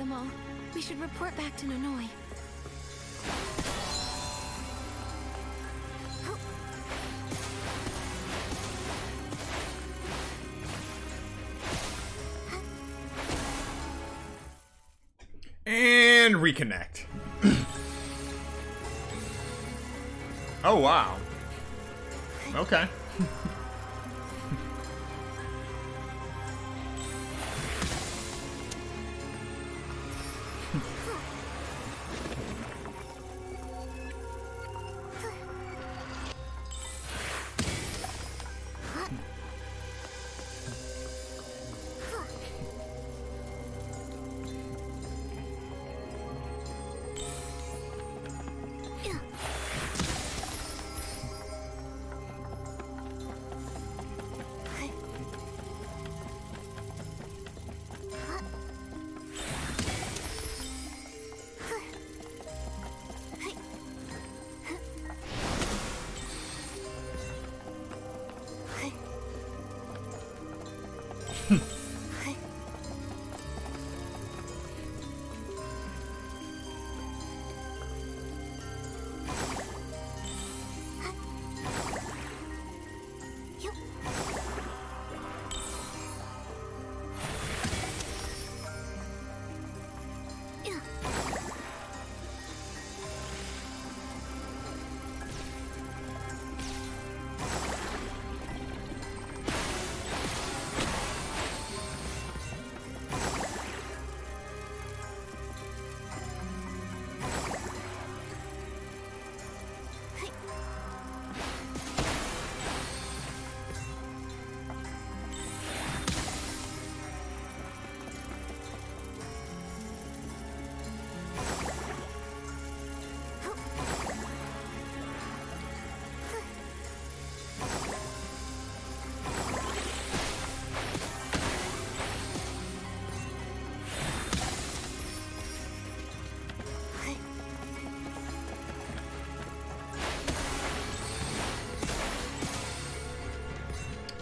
them all. We should report back to Nanoi. And reconnect. Oh, wow. Okay.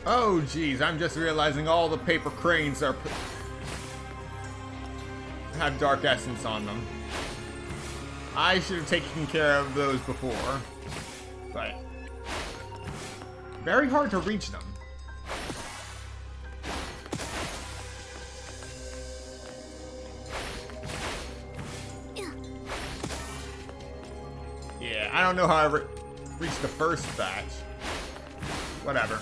Oh, geez, I'm just realizing all the paper cranes are have dark essence on them. I should have taken care of those before, but very hard to reach them. Yeah, I don't know how I reached the first batch. Whatever.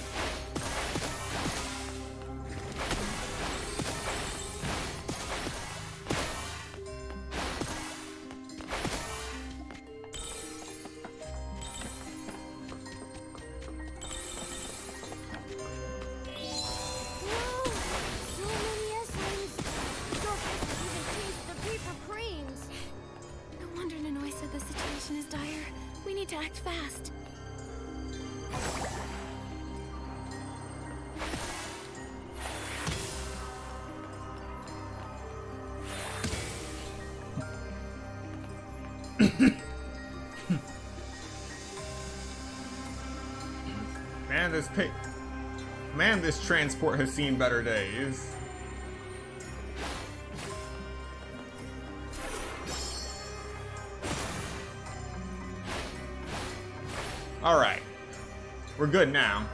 Man, this transport has seen better days. All right, we're good now.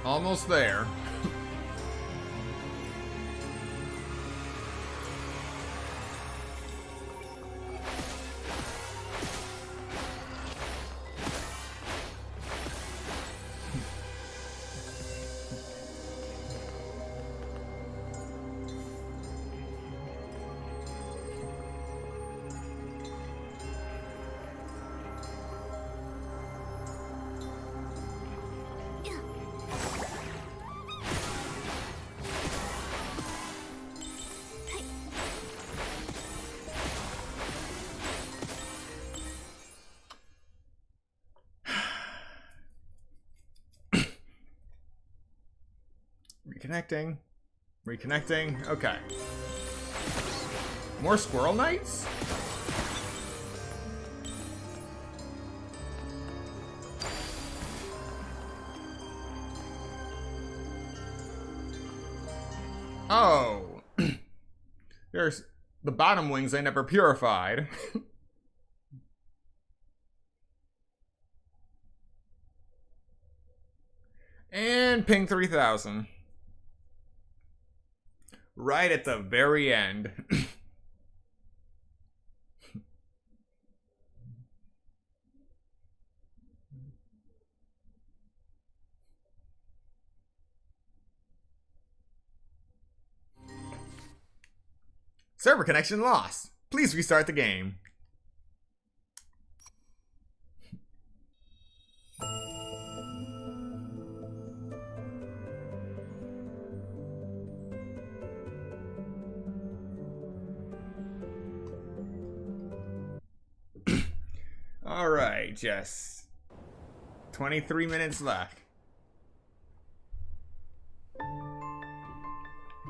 Almost there. Reconnecting. Reconnecting. Okay. More squirrel knights? Oh. There's the bottom wings I never purified. And ping 3000. Right at the very end. Server connection lost. Please restart the game. Alright, just 23 minutes left.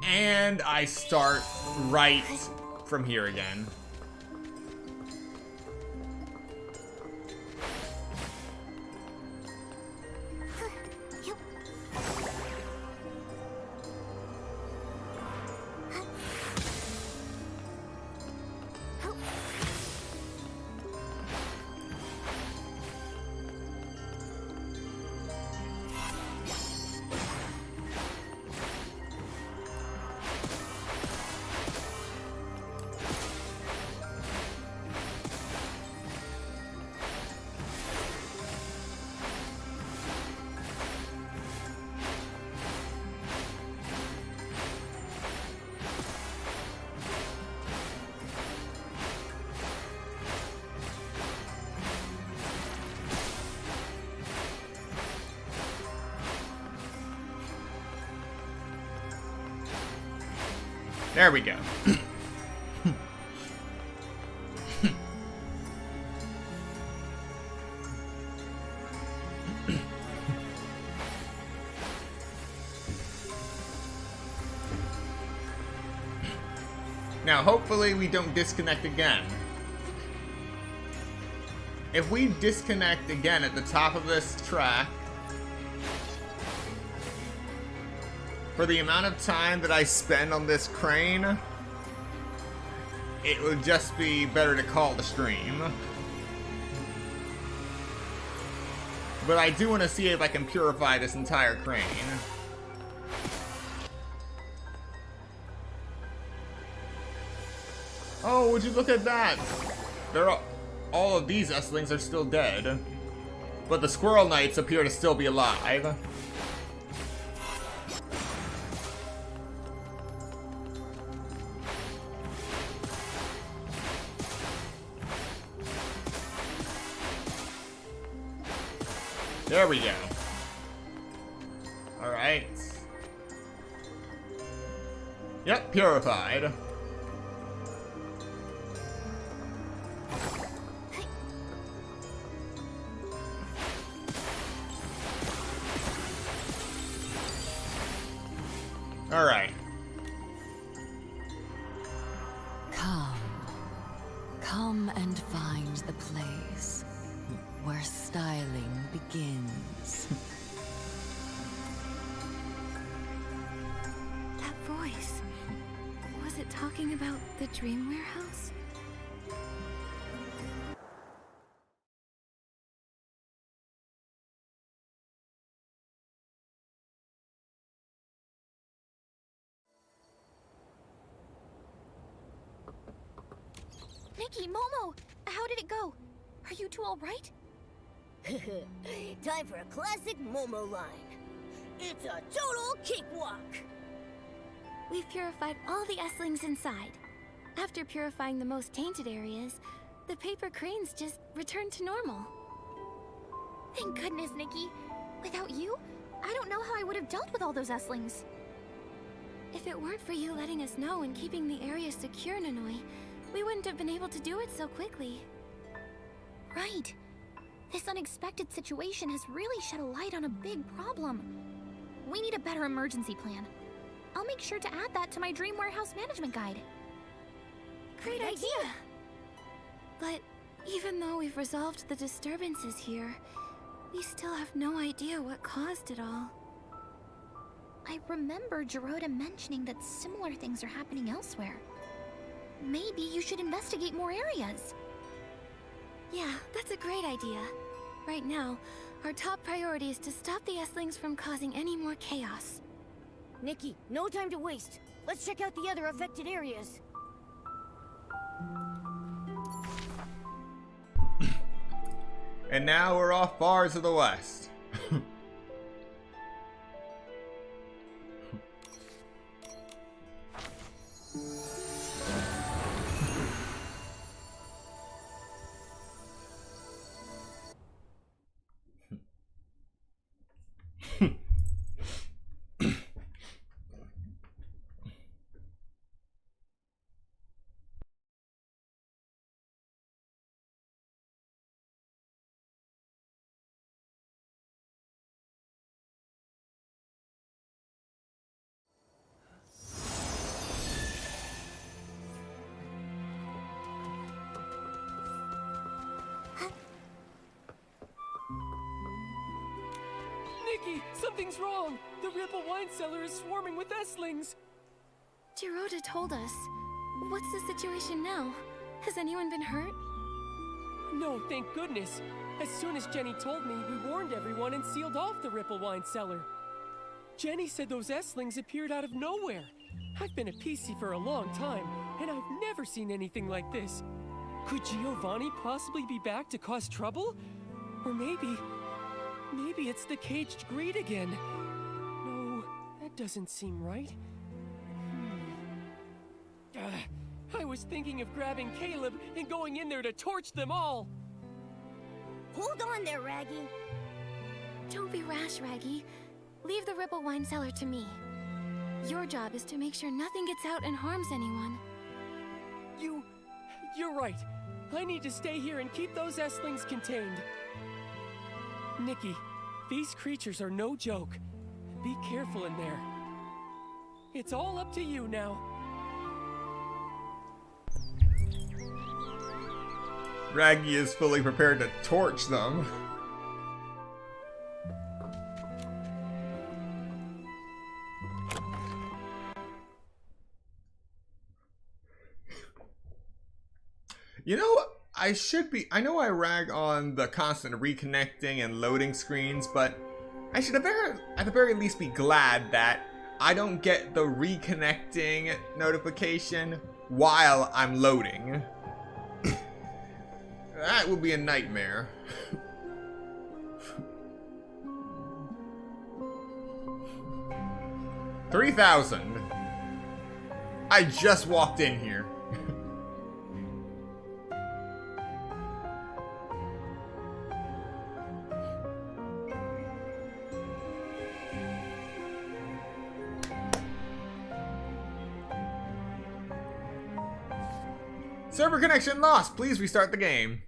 And I start right from here again. There we go. Now, hopefully we don't disconnect again. If we disconnect again at the top of this track, for the amount of time that I spend on this crane, it would just be better to call the stream. But I do want to see if I can purify this entire crane. Oh, would you look at that? All of these Esslings are still dead. But the Squirrel Knights appear to still be alive. There we go. Alright. Yep, purified. Alright. Come and find the place where styling begins. That voice. Was it talking about the dream warehouse? Nikki, Momo, how did it go? Are you two all right? Time for a classic Momo line. It's a total cakewalk! We've purified all the Esslings inside. After purifying the most tainted areas, the paper cranes just returned to normal. Thank goodness, Nikki. Without you, I don't know how I would have dealt with all those Esslings. If it weren't for you letting us know and keeping the area secure, Nanoi, we wouldn't have been able to do it so quickly. Right. This unexpected situation has really shed a light on a big problem. We need a better emergency plan. I'll make sure to add that to my Dream Warehouse Management Guide. Great idea! But even though we've resolved the disturbances here, we still have no idea what caused it all. I remember Geroda mentioning that similar things are happening elsewhere. Maybe you should investigate more areas. Yeah, that's a great idea. Right now, our top priority is to stop the S-Lings from causing any more chaos. Nikki, no time to waste. Let's check out the other affected areas. And now we're off far to the west. Nikki, something's wrong! The Ripple wine cellar is swarming with S-Lings! Geroda told us. What's the situation now? Has anyone been hurt? No, thank goodness. As soon as Jenny told me, we warned everyone and sealed off the Ripple wine cellar. Jenny said those S-Lings appeared out of nowhere. I've been a PC for a long time, and I've never seen anything like this. Could Giovanni possibly be back to cause trouble? Or maybe it's the caged greed again. No, that doesn't seem right. I was thinking of grabbing Caleb and going in there to torch them all. Hold on there, Raggy. Don't be rash, Raggy. Leave the Ripple wine cellar to me. Your job is to make sure nothing gets out and harms anyone. You're right. I need to stay here and keep those S-Lings contained. Nikki, these creatures are no joke. Be careful in there. It's all up to you now. Raggy is fully prepared to torch them. You know, I know I rag on the constant reconnecting and loading screens, but I should at the very least be glad that I don't get the reconnecting notification while I'm loading. That would be a nightmare. $3,000. I just walked in here. Server connection lost. Please restart the game.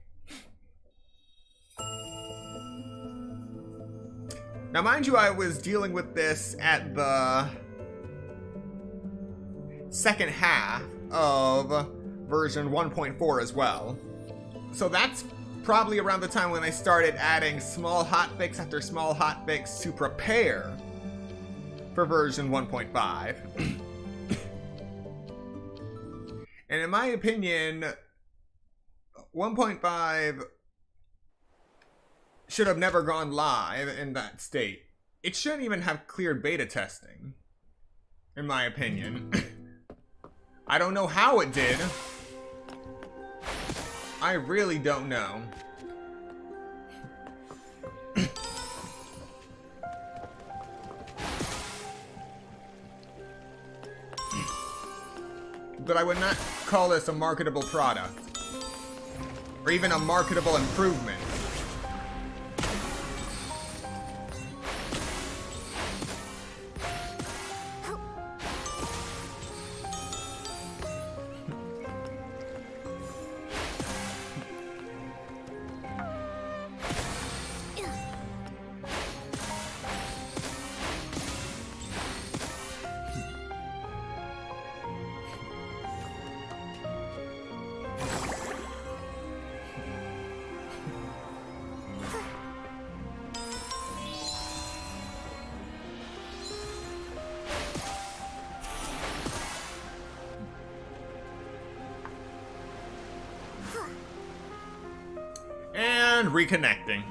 Now, mind you, I was dealing with this at the second half of version 1.4 as well. So that's probably around the time when I started adding small hotfix after small hotfix to prepare for version 1.5. And in my opinion, 1.5 should have never gone live in that state. It shouldn't even have cleared beta testing, in my opinion. I don't know how it did. I really don't know. But I would not call this a marketable product, or even a marketable improvement. And reconnecting.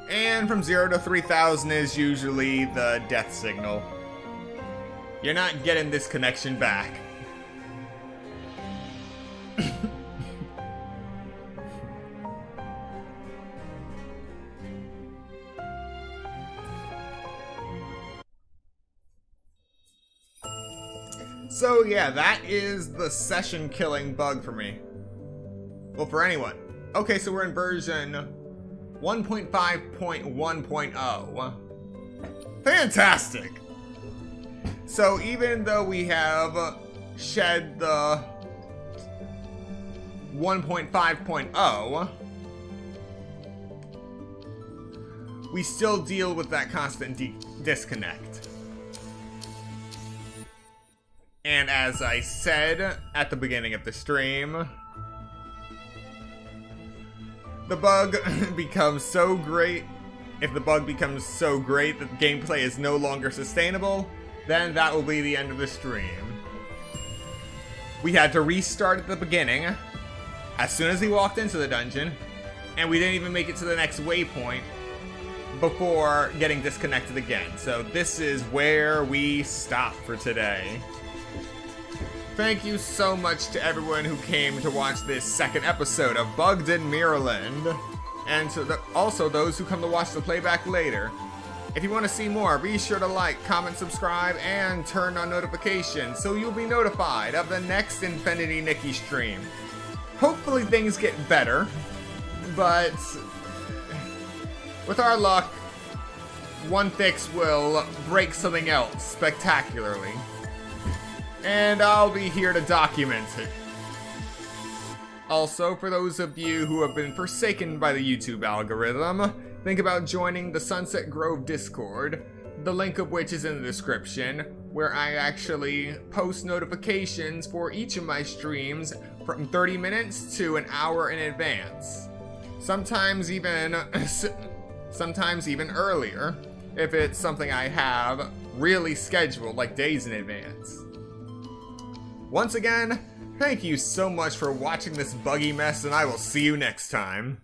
And from 0 to 3,000 is usually the death signal. You're not getting this connection back. So yeah, that is the session killing bug for me. Well, for anyone. Okay, so we're in version 1.5.1.0. Fantastic! So even though we have shed the 1.5.0, we still deal with that constant disconnect. And as I said at the beginning of the stream, the bug becomes so great. If the bug becomes so great that the gameplay is no longer sustainable, then that will be the end of the stream. We had to restart at the beginning, as soon as we walked into the dungeon, and we didn't even make it to the next waypoint before getting disconnected again. So this is where we stop for today. Thank you so much to everyone who came to watch this second episode of Bugged in Miraland, and to also those who come to watch the playback later. If you want to see more, be sure to like, comment, subscribe, and turn on notifications so you'll be notified of the next Infinity Nikki stream. Hopefully things get better, but with our luck, one fix will break something else spectacularly. And I'll be here to document it. Also, for those of you who have been forsaken by the YouTube algorithm, think about joining the Sunset Grove Discord, the link of which is in the description, where I actually post notifications for each of my streams from 30 minutes to an hour in advance. Sometimes even earlier, if it's something I have really scheduled, like days in advance. Once again, thank you so much for watching this buggy mess, and I will see you next time.